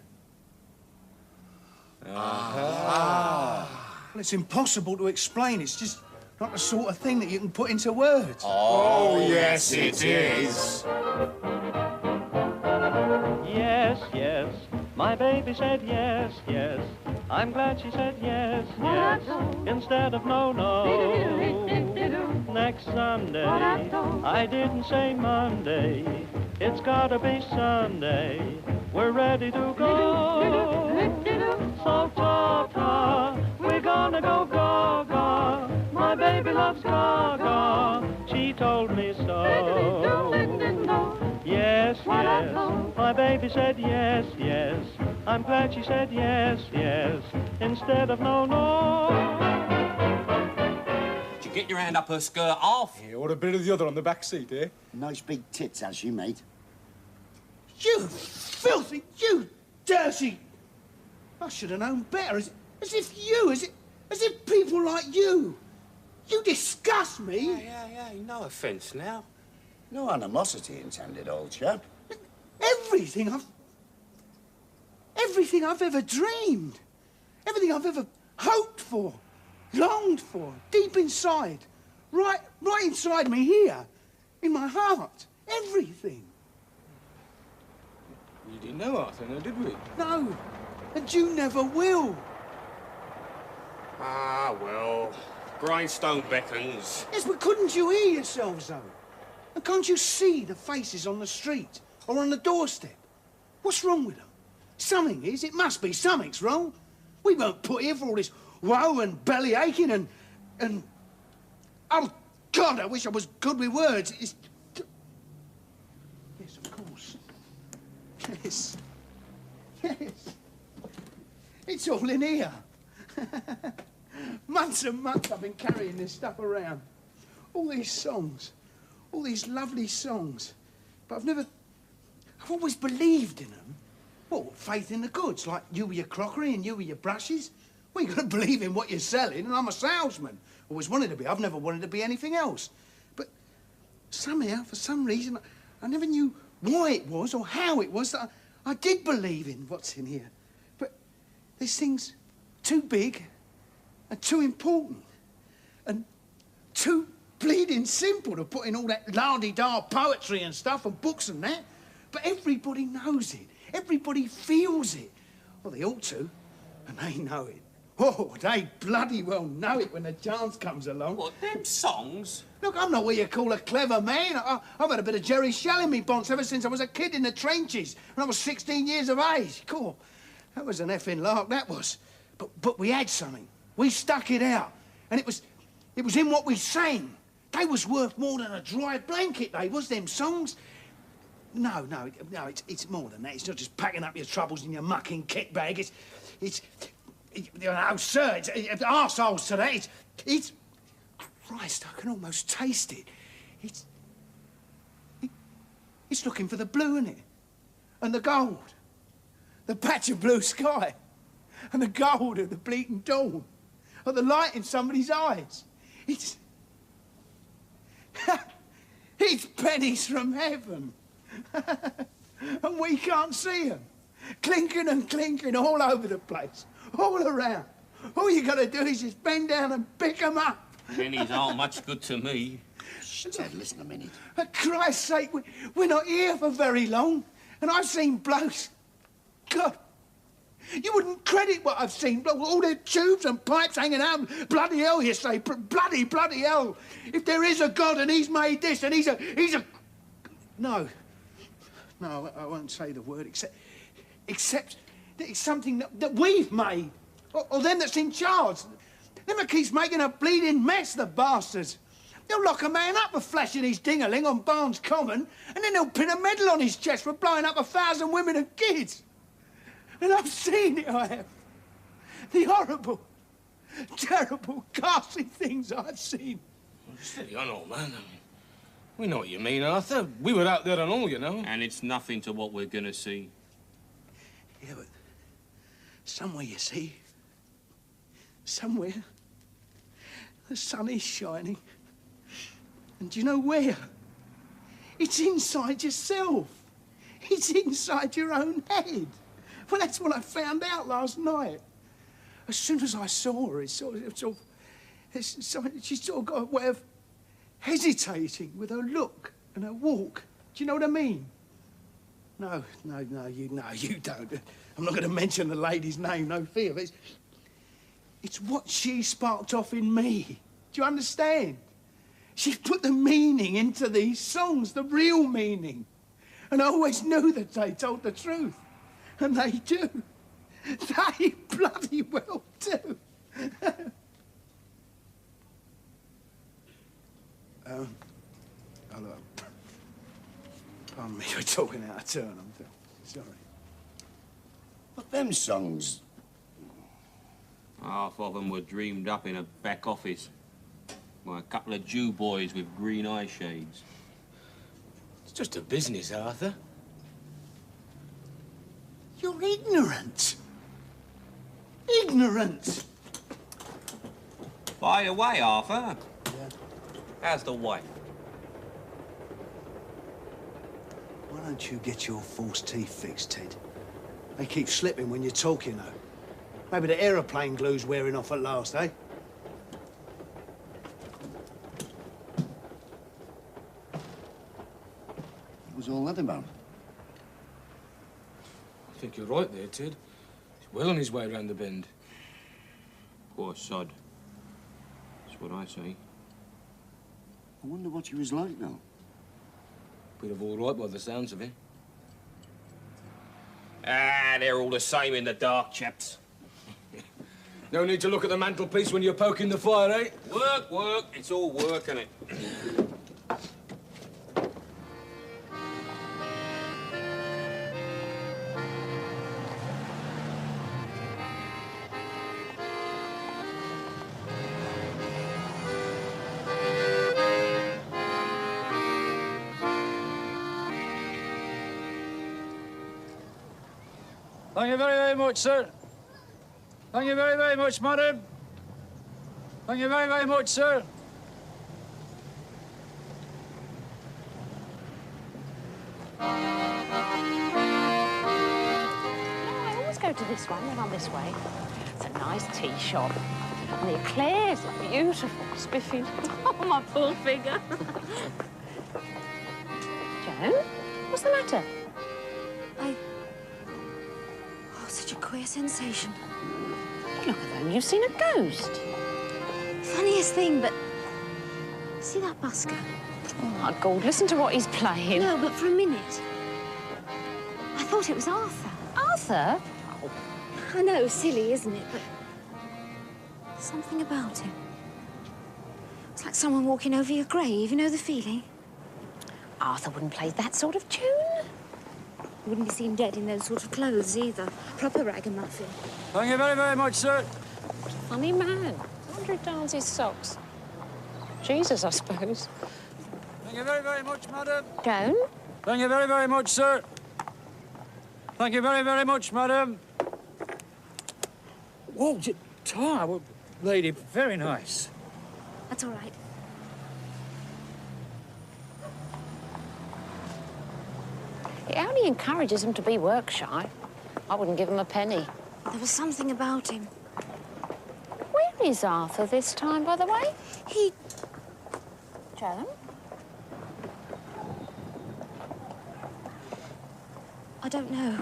Well, it's impossible to explain. It's just not the sort of thing that you can put into words. Oh, yes, it is. Yes, yes, my baby said yes, yes. I'm glad she said yes, yes, instead of no, no. Next Sunday, I didn't say Monday. It's gotta be Sunday. We're ready to go. So ta-ta, we're gonna go gaga. My baby loves gaga. She told me so. Yes, yes, my baby said yes, yes. I'm glad she said yes, yes, instead of no, no. Did you get your hand up her skirt off? Yeah, or a bit of the other on the back seat, eh? Nice big tits, has she, mate? You filthy, you dirty... I should have known better. As if people like you disgust me. Yeah, no offence now. No animosity intended, old chap. Everything I've ever dreamed, everything I've ever hoped for, longed for, deep inside, right inside me here, in my heart, everything. We didn't know, Arthur, no, did we? No, and you never will. Ah, well, grindstone beckons. Yes, but couldn't you hear yourselves, though? And can't you see the faces on the street or on the doorstep? What's wrong with them? Something is. It must be. Something's wrong. We weren't put here for all this woe and belly aching and... Oh, God, I wish I was good with words. It's... Yes, of course. Yes. Yes. It's all in here. Months and months I've been carrying this stuff around. All these songs. All these lovely songs. But I've always believed in them. Well, faith in the goods, like you with your crockery and you with your brushes. Well, you've got to believe in what you're selling, and I'm a salesman. Always wanted to be. I've never wanted to be anything else. But somehow, for some reason, I never knew why it was or how it was that I did believe in what's in here. But this thing's too big and too important and too bleeding simple to put in all that la-di-da poetry and stuff and books and that. But everybody knows it. Everybody feels it. Well, they ought to, and they know it. Oh, they bloody well know it when the chance comes along. What, them songs? Look, I'm not what you call a clever man. I've had a bit of Jerry Shell in me bonds ever since I was a kid in the trenches, when I was 16 years of age. Cool. That was an effing lark, that was. But we had something. We stuck it out. And it was in what we sang. They was worth more than a dry blanket, they was, them songs. No, it's more than that. It's not just packing up your troubles in your mucking kit bag. No, sir, it's arseholes to that. It's... Christ, I can almost taste it. It's looking for the blue in it. And the gold. The patch of blue sky. And the gold of the bleating dawn. Or the light in somebody's eyes. It's pennies from heaven. And we can't see them. Clinking and clinking all over the place. All around. All you got to do is just bend down and pick them up. Pennies aren't much good to me. Shh, Ted, listen a minute. For Christ's sake, we're not here for very long. And I've seen blokes... God, you wouldn't credit what I've seen. All their tubes and pipes hanging out. Bloody hell, you say. Bloody hell. If there is a God and he's made this and he's a... No, I won't say the word, except that it's something that we've made, or them that's in charge. Them that keeps making a bleeding mess, the bastards. They'll lock a man up for flashing his ding-a-ling on Barnes Common, and then they'll pin a medal on his chest for blowing up 1,000 women and kids. And I've seen it, I have. The horrible, terrible, ghastly things I've seen. Steady on, old man. We know what you mean, Arthur. We were out there and all, you know. And it's nothing to what we're gonna see. Yeah, but somewhere, you see, somewhere, the sun is shining. And do you know where? It's inside yourself. It's inside your own head. Well, that's what I found out last night. As soon as I saw her, she's sort of got a way of hesitating with her look and her walk. Do you know what I mean? No, you don't. I'm not going to mention the lady's name, no fear. But it's what she sparked off in me. Do you understand? She put the meaning into these songs, the real meaning. And I always knew that they told the truth. And they do. They bloody well do. Hello. Pardon me, you're talking out of turn, I'm sorry. But them songs... Half of them were dreamed up in a back office by a couple of Jew boys with green eye shades. It's just a business, Arthur. You're ignorant. Ignorant. By the way, Arthur. Yeah. How's the wife? Why don't you get your false teeth fixed, Ted? They keep slipping when you talk, you know. Maybe the aeroplane glue's wearing off at last, eh? What was all that about? I think you're right there, Ted. He's well on his way round the bend. Poor sod. That's what I say. I wonder what she was like now. Bit of all right by the sounds of it. Ah, they're all the same in the dark, chaps. No need to look at the mantelpiece when you're poking the fire, eh? Work, work. It's all work, innit? Thank you very, very much, sir. Thank you very, very much, madam. Thank you very, very much, sir. I always go to this one when I'm this way. It's a nice tea shop. And the eclairs are beautiful, spiffy. Oh, my poor figure. Joan, what's the matter? Oh, such a queer sensation. Look at them, you've seen a ghost. Funniest thing, but... See that busker? Oh, my God, listen to what he's playing. No, but for a minute. I thought it was Arthur. Arthur? I know, silly, isn't it? But... something about him. It's like someone walking over your grave, you know the feeling? Arthur wouldn't play that sort of tune. You wouldn't be seen dead in those sort of clothes either. Proper ragamuffin. Thank you very, very much, sir. Funny man. I wonder who darns his socks. Jesus, I suppose. Thank you very, very much, madam. Joan? Thank you very, very much, sir. Thank you very, very much, madam. Whoa, Tar, well, lady, very nice. That's all right. It only encourages him to be work-shy. I wouldn't give him a penny. There was something about him. Where is Arthur this time, by the way? He... Joan? I don't know.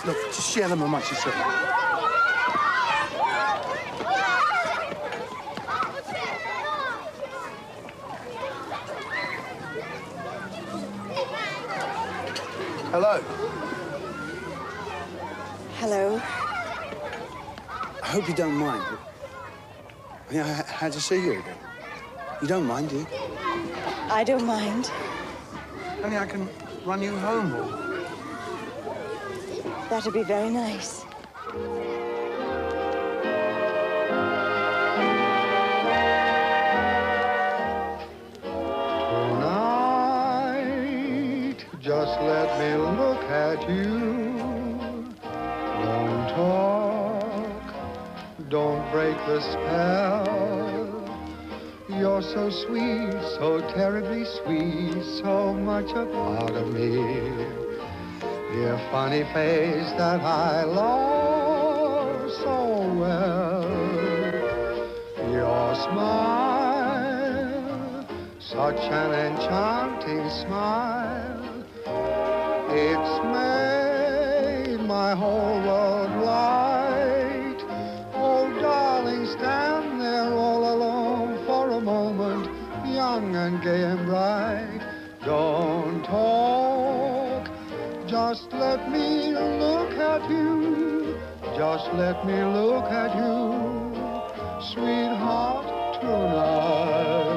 Look, just share them amongst yourselves. Hello. Hello. I hope you don't mind. I mean, I had to see you again. You don't mind, do you? I don't mind. Only I can run you home or... That'd be very nice. Tonight, just let me look at you. Don't talk, don't break the spell. You're so sweet, so terribly sweet, so much a part of me. Your funny face that I love so well. Your smile, such an enchanting smile. It's made my whole world light. Oh, darling, stand there all alone for a moment, young and gay and bright. Don't talk. Just let me look at you. Just let me look at you, sweetheart, tonight.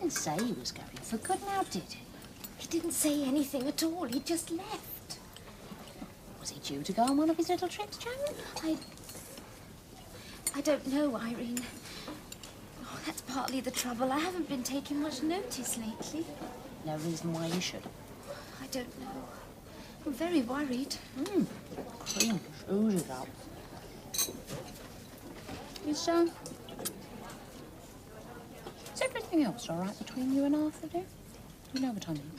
didn't say he was going for good now, did he? He didn't say anything at all. He just left. Was he due to go on one of his little trips, Joan? I don't know, Irene. Oh, that's partly the trouble. I haven't been taking much notice lately. No reason why you should. I don't know. I'm very worried. Cream oozes up. Is everything else all right between you and Arthur, dear? You know what I mean?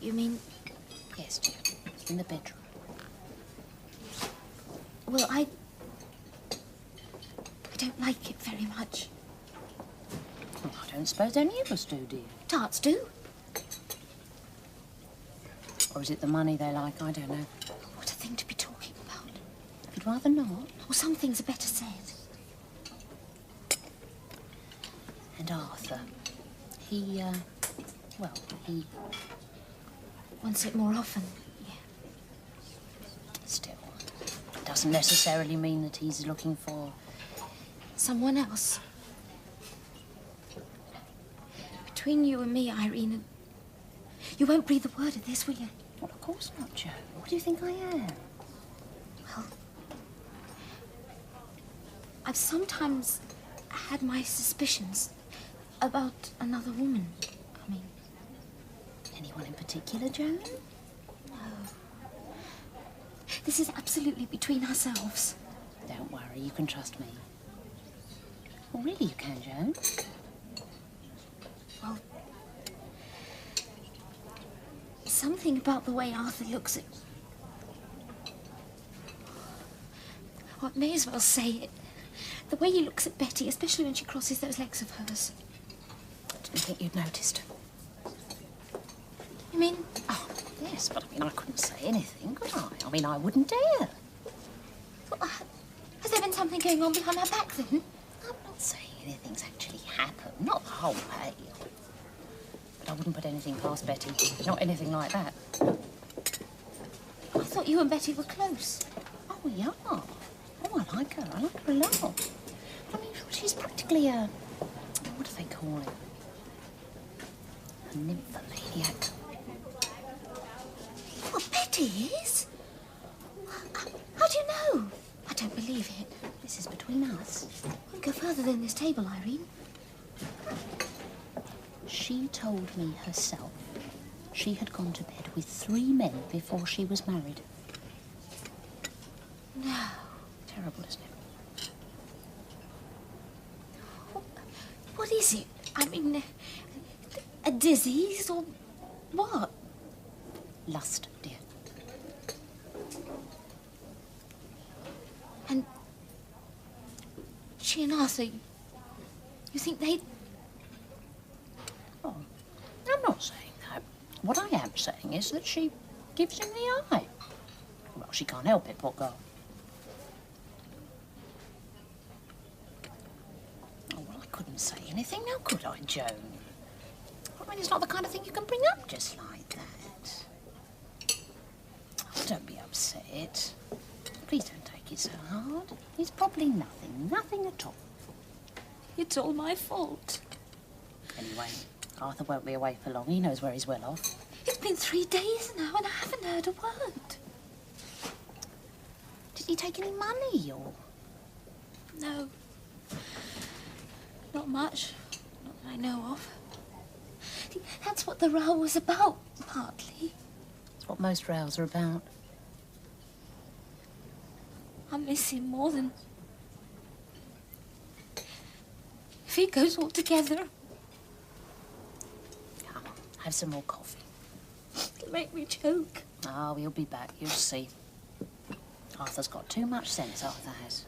You mean? Yes, dear. In the bedroom. Well, I don't like it very much. Well, I don't suppose any of us do, dear. Tarts do. Or is it the money they like? I don't know. What a thing to be talking about. You'd rather not? Well, some things are better said. And Arthur, he wants it more often. Still, it doesn't necessarily mean that he's looking for someone else. Between you and me, Irene, you won't breathe a word of this, will you? Well, of course not, Joe. What do you think I am? Well, I've sometimes had my suspicions about another woman. I mean, anyone in particular, Joan? No. This is absolutely between ourselves. Don't worry, you can trust me. Well, really you can, Joan. Well, something about the way Arthur looks at... Oh, I may as well say it. The way he looks at Betty, especially when she crosses those legs of hers. I didn't think you'd noticed. You mean? Oh, yes, but I mean, I couldn't say anything, could I? I mean, I wouldn't dare. Well, has there been something going on behind her back, then? I'm not saying anything's actually happened, not the whole way. But I wouldn't put anything past Betty. Not anything like that. I thought you and Betty were close. Oh, we are. Oh, I like her. I like her a lot. I mean, she's practically a... what do they call it? A nymphomaniac. What, Betty is? How do you know? I don't believe it. This is between us. We'll go further than this table, Irene. She told me herself she had gone to bed with 3 men before she was married. No. Terrible, isn't it? What is it? I mean, a disease or what? Lust, dear. And she and Arthur, you think they'd... Oh, I'm not saying that. What I am saying is that she gives him the eye. Well, she can't help it, poor girl. Oh, well, I couldn't say anything now, could I, Joan? I mean, it's not the kind of thing you can bring up just like that. Oh, don't be upset. Please don't take it so hard. It's probably nothing at all. It's all my fault. Anyway, Arthur won't be away for long. He knows where he's well off. It's been 3 days now and I haven't heard a word. Did he take any money, or...? No. Not much. Not that I know of. That's what the row was about, partly. It's what most rows are about. I miss him more than... if he goes altogether. Come on, have some more coffee. It'll make me choke. Oh, he'll be back, you'll see. Arthur's got too much sense, Arthur has.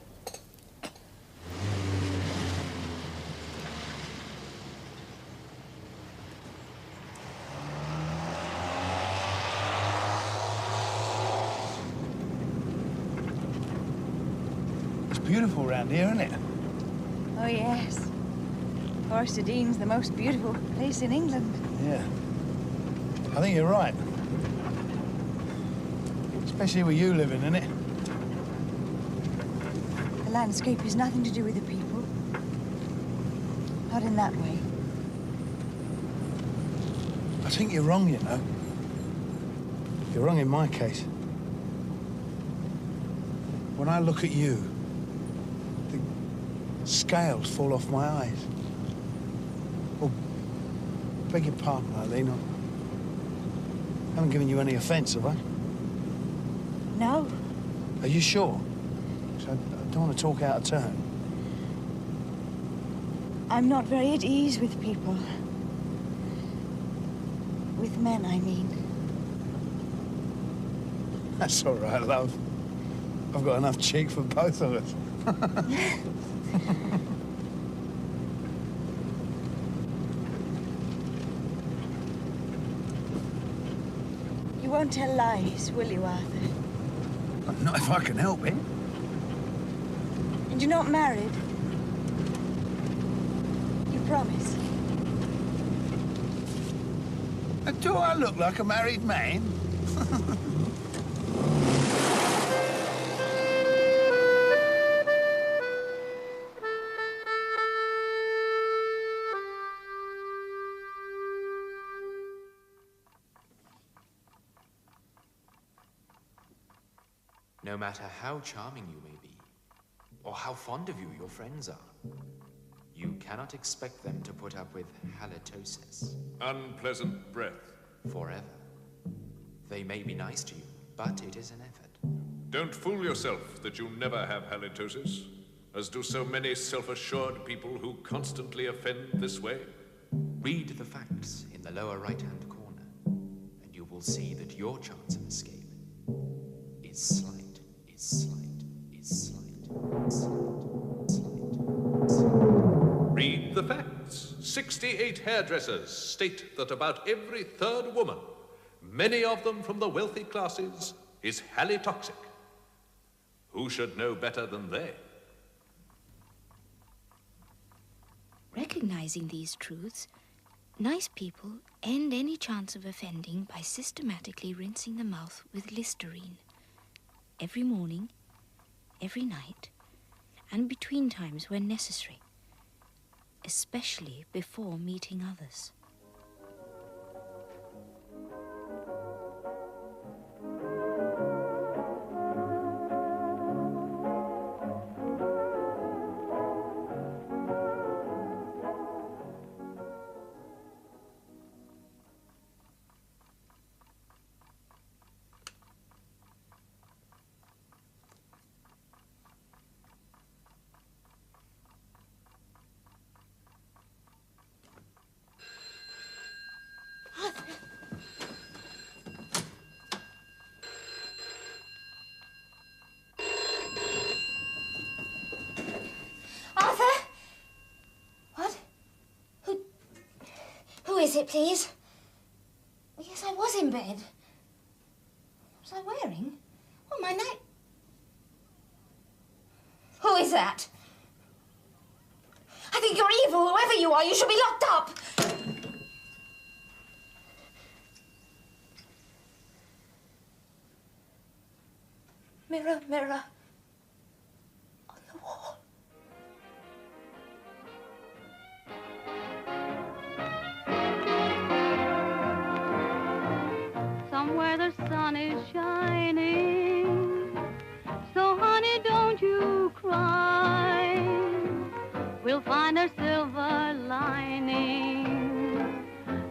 It's beautiful round here, isn't it? Oh, yes. Forest of Dean's the most beautiful place in England. Yeah. I think you're right. Especially with you living in it. The landscape is nothing to do with the people. Not in that way. I think you're wrong, you know. You're wrong in my case. When I look at you, the scales fall off my eyes. Oh, beg your pardon, Eileen. I haven't given you any offence, have I? No. Are you sure? 'Cause I don't want to talk out of turn. I'm not very at ease with people. With men, I mean. That's all right, love. I've got enough cheek for both of us. You won't tell lies, will you, Arthur? Not if I can help it. And you're not married? You promise? Do I look like a married man? No matter how charming you may be, or how fond of you your friends are, you cannot expect them to put up with halitosis. Unpleasant breath. Forever. They may be nice to you, but it is an effort. Don't fool yourself that you'll never have halitosis, as do so many self-assured people who constantly offend this way. Read the facts in the lower right-hand corner, and you will see that your chance of escape is slight, is slight, is slight, slight, slight, slight. Read the facts. 68 hairdressers state that about every third woman, many of them from the wealthy classes, is halitoxic. Who should know better than they? Recognizing these truths, nice people end any chance of offending by systematically rinsing the mouth with Listerine. Every morning, every night, and between times when necessary, especially before meeting others. Who is it, please? Well, yes, I was in bed. What was I wearing? Oh, my night... Who is that? I think you're evil, whoever you are. You should be locked up. Mirror, mirror on the wall. Somewhere the sun is shining, so honey, don't you cry. We'll find a silver lining.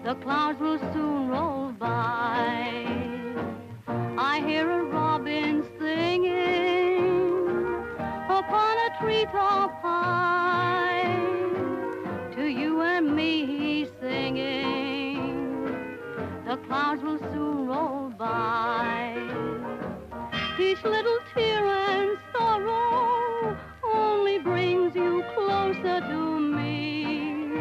The clouds will soon roll by. I hear a robin singing upon a treetop high. To you and me he's singing. The clouds will soon roll by. Each little tear and sorrow only brings you closer to me.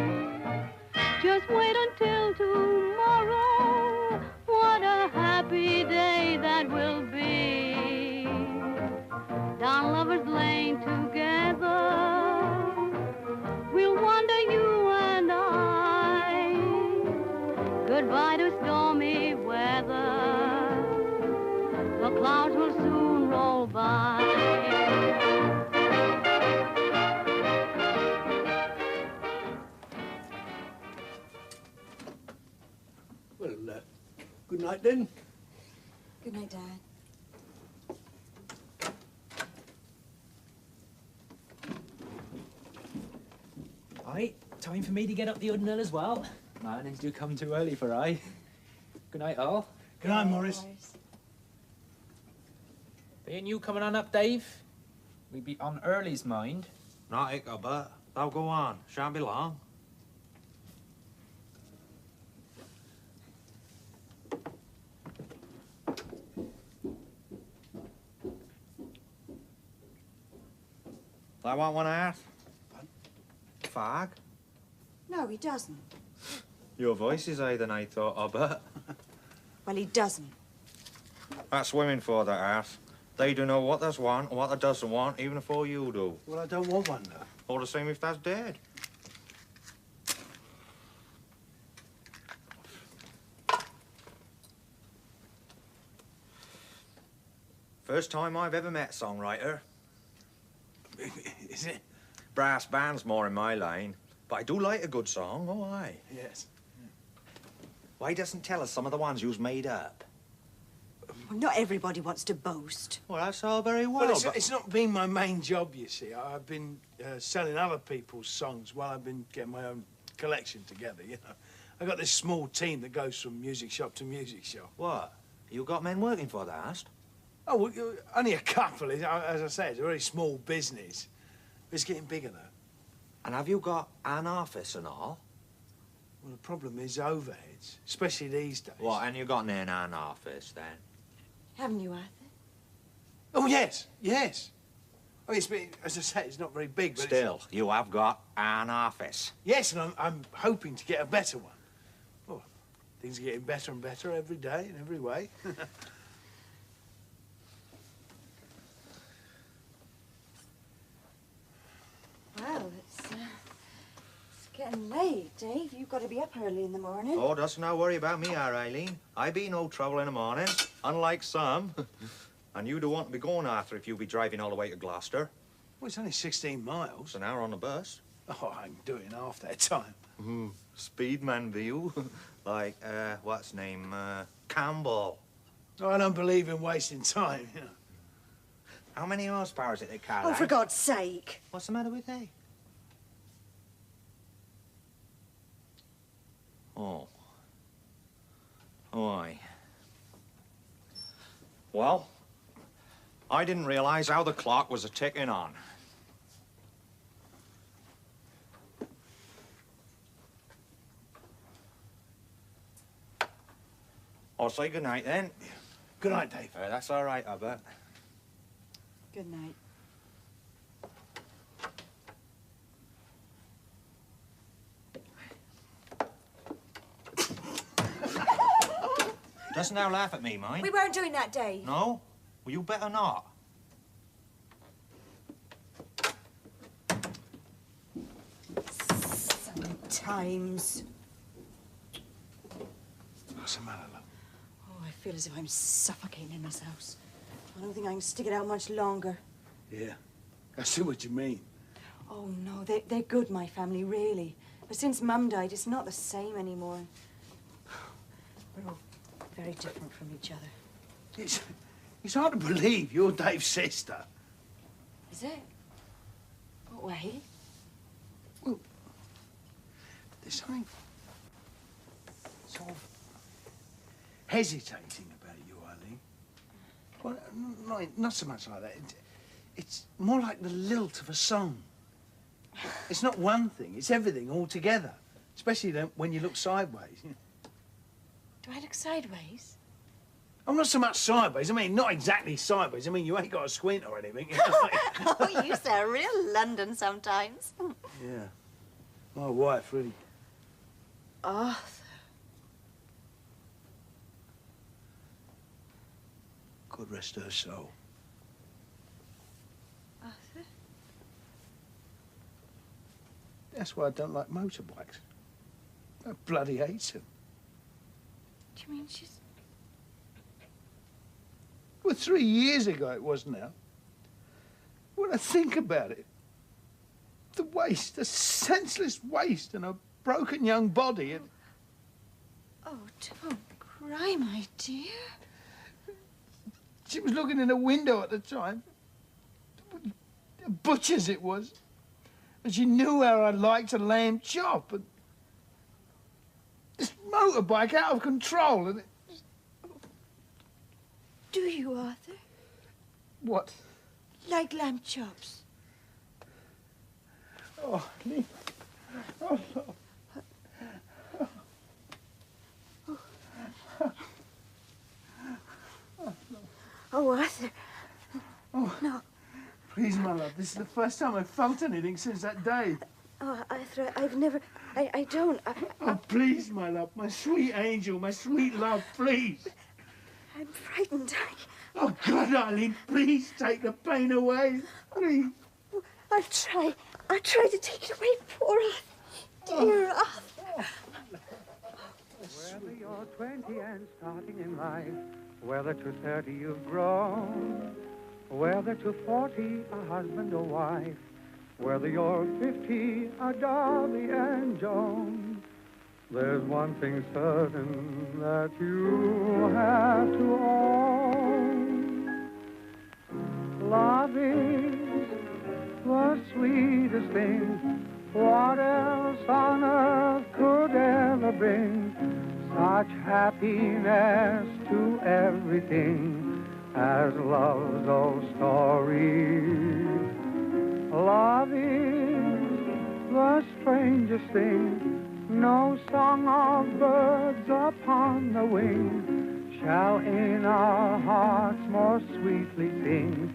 Just wait until tomorrow. What a happy day that will be. Down Lover's Lane together, we'll wander, you and I. Goodbye to stormy weather. The clouds will soon roll by. Good night, then. Good night, Dad. Right, time for me to get up the Udnell as well. Mornings do come too early for I. Good night, all. Good night, Morris. Ain't you coming on up, Dave? We be on early's mind. Not it, but they'll go on. Shan't be long. I want one half. Fag? No, he doesn't. Your voice is higher than I thought, Albert. Well, he doesn't. That's women for that ass. They do know what they want and what they doesn't want, even before you do. Well, I don't want one, though. All the same if that's dead. First time I've ever met a songwriter. Is it? Brass band's more in my line, but I do like a good song, oh aye. Yes. Why doesn't tell us some of the ones you's made up? Well, not everybody wants to boast. Well, that's all very well, Well, but... it's not been my main job, you see. I've been selling other people's songs while I've been getting my own collection together, you know. I've got this small team that goes from music shop to music shop. What? You got men working for that, hast? Oh, well, only a couple. As I say, it's a very small business. It's getting bigger, though. And have you got an office and all? Well, the problem is overheads, especially these days. What, and you got an office, then? Haven't you, Arthur? Oh, yes, yes. I mean, as I say, it's not very big, but Still, you have got an office. Yes, and I'm hoping to get a better one. Oh, things are getting better and better every day in every way. Well, it's getting late, Dave. You've got to be up early in the morning. Oh, doesn't no worry about me, Eileen. I be no trouble in the morning, unlike some. And you don't want to be going after if you be driving all the way to Gloucester. Well, it's only 16 miles. It's an hour on the bus. Oh, I can do it in half that time. Speedman view. Like, what's his name? Campbell. Oh, I don't believe in wasting time, you know. How many horsepower is it, the car? Oh, for God's sake. What's the matter with they? Oh. Oh, aye. Well, I didn't realise how the clock was a-ticking on. I'll say good night, then. Good night, Dave. That's all right, I bet. Good night. Doesn't now laugh at me, mind? We weren't doing that, Dave. No? Well, you better not. Sometimes. What's the matter, love? Oh, I feel as if I'm suffocating in this house. I don't think I can stick it out much longer. Yeah, I see what you mean. Oh, no, they're good, my family, really. But since Mum died, it's not the same anymore. We're all very different from each other. It's hard to believe you're Dave's sister. Is it? What way? Well, there's something sort of hesitating about you, Eileen. Well, not so much like that. It's more like the lilt of a song. It's not one thing, it's everything all together. Especially when you look sideways. Do I look sideways? I'm not so much sideways. I mean, not exactly sideways. I mean, you ain't got a squint or anything. Oh, you sound real London sometimes. Yeah. My wife, really. Arthur. God rest her soul. Arthur? That's why I don't like motorbikes. I bloody hate them. Do you mean she's... Well, 3 years ago it was now. When I think about it, the waste, the senseless waste and a broken young body and... Oh, don't cry, my dear. She was looking in a window at the time. A butcher's it was. And she knew how I liked a lamb chop. And this motorbike out of control. And it... Do you, Arthur? What? Like lamb chops? Oh, Lee. Oh, no. Oh, Arthur. Oh. No. Please, my love, this is the first time I've felt anything since that day. Oh, Arthur, I've never... I don't... Oh, please, my love, my sweet angel, my sweet love, please. I'm frightened. Oh, God, Eileen, please take the pain away, please. I'll try. I'll try to take it away, poor Arthur. Dear Arthur. Whether you're 20 and starting in life, whether to 30 you've grown, whether to 40 a husband or wife, whether you're 50 a Darby and Joan, there's one thing certain that you have to own. Love is the sweetest thing, what else on earth could ever bring such happiness to everything as love's old story. Love is the strangest thing, no song of birds upon the wing shall in our hearts more sweetly sing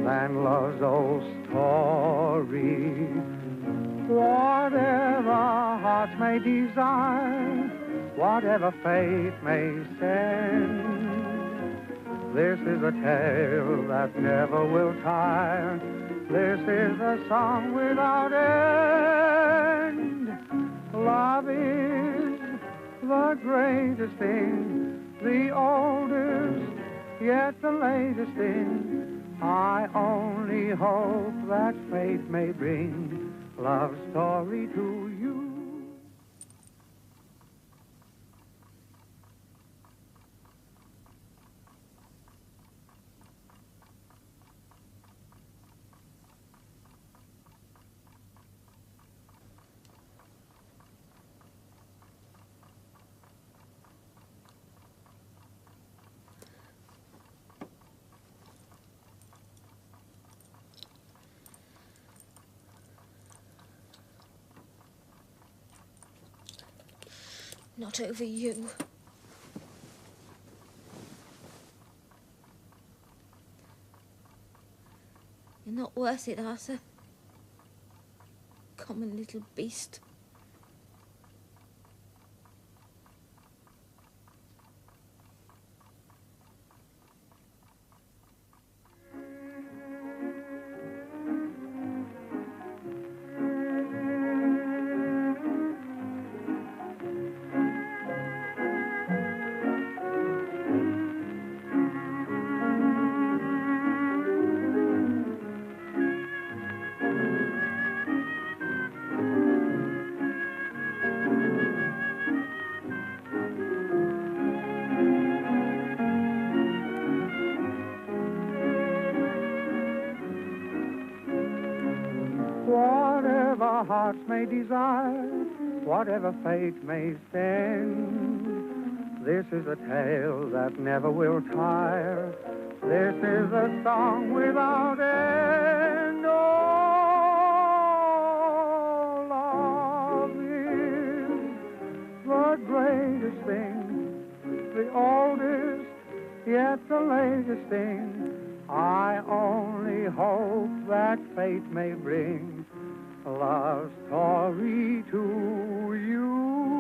than love's old story. Whatever hearts may desire, whatever fate may send, this is a tale that never will tire. This is a song without end. Love is the greatest thing, the oldest, yet the latest thing. I only hope that fate may bring love's story to you. Not over you. You're not worth it, Arthur. Common little beast. Whatever hearts may desire, whatever fate may send, this is a tale that never will tire. This is a song without end. Oh, love is the greatest thing, the oldest, yet the latest thing. I only hope that fate may bring love's story to you.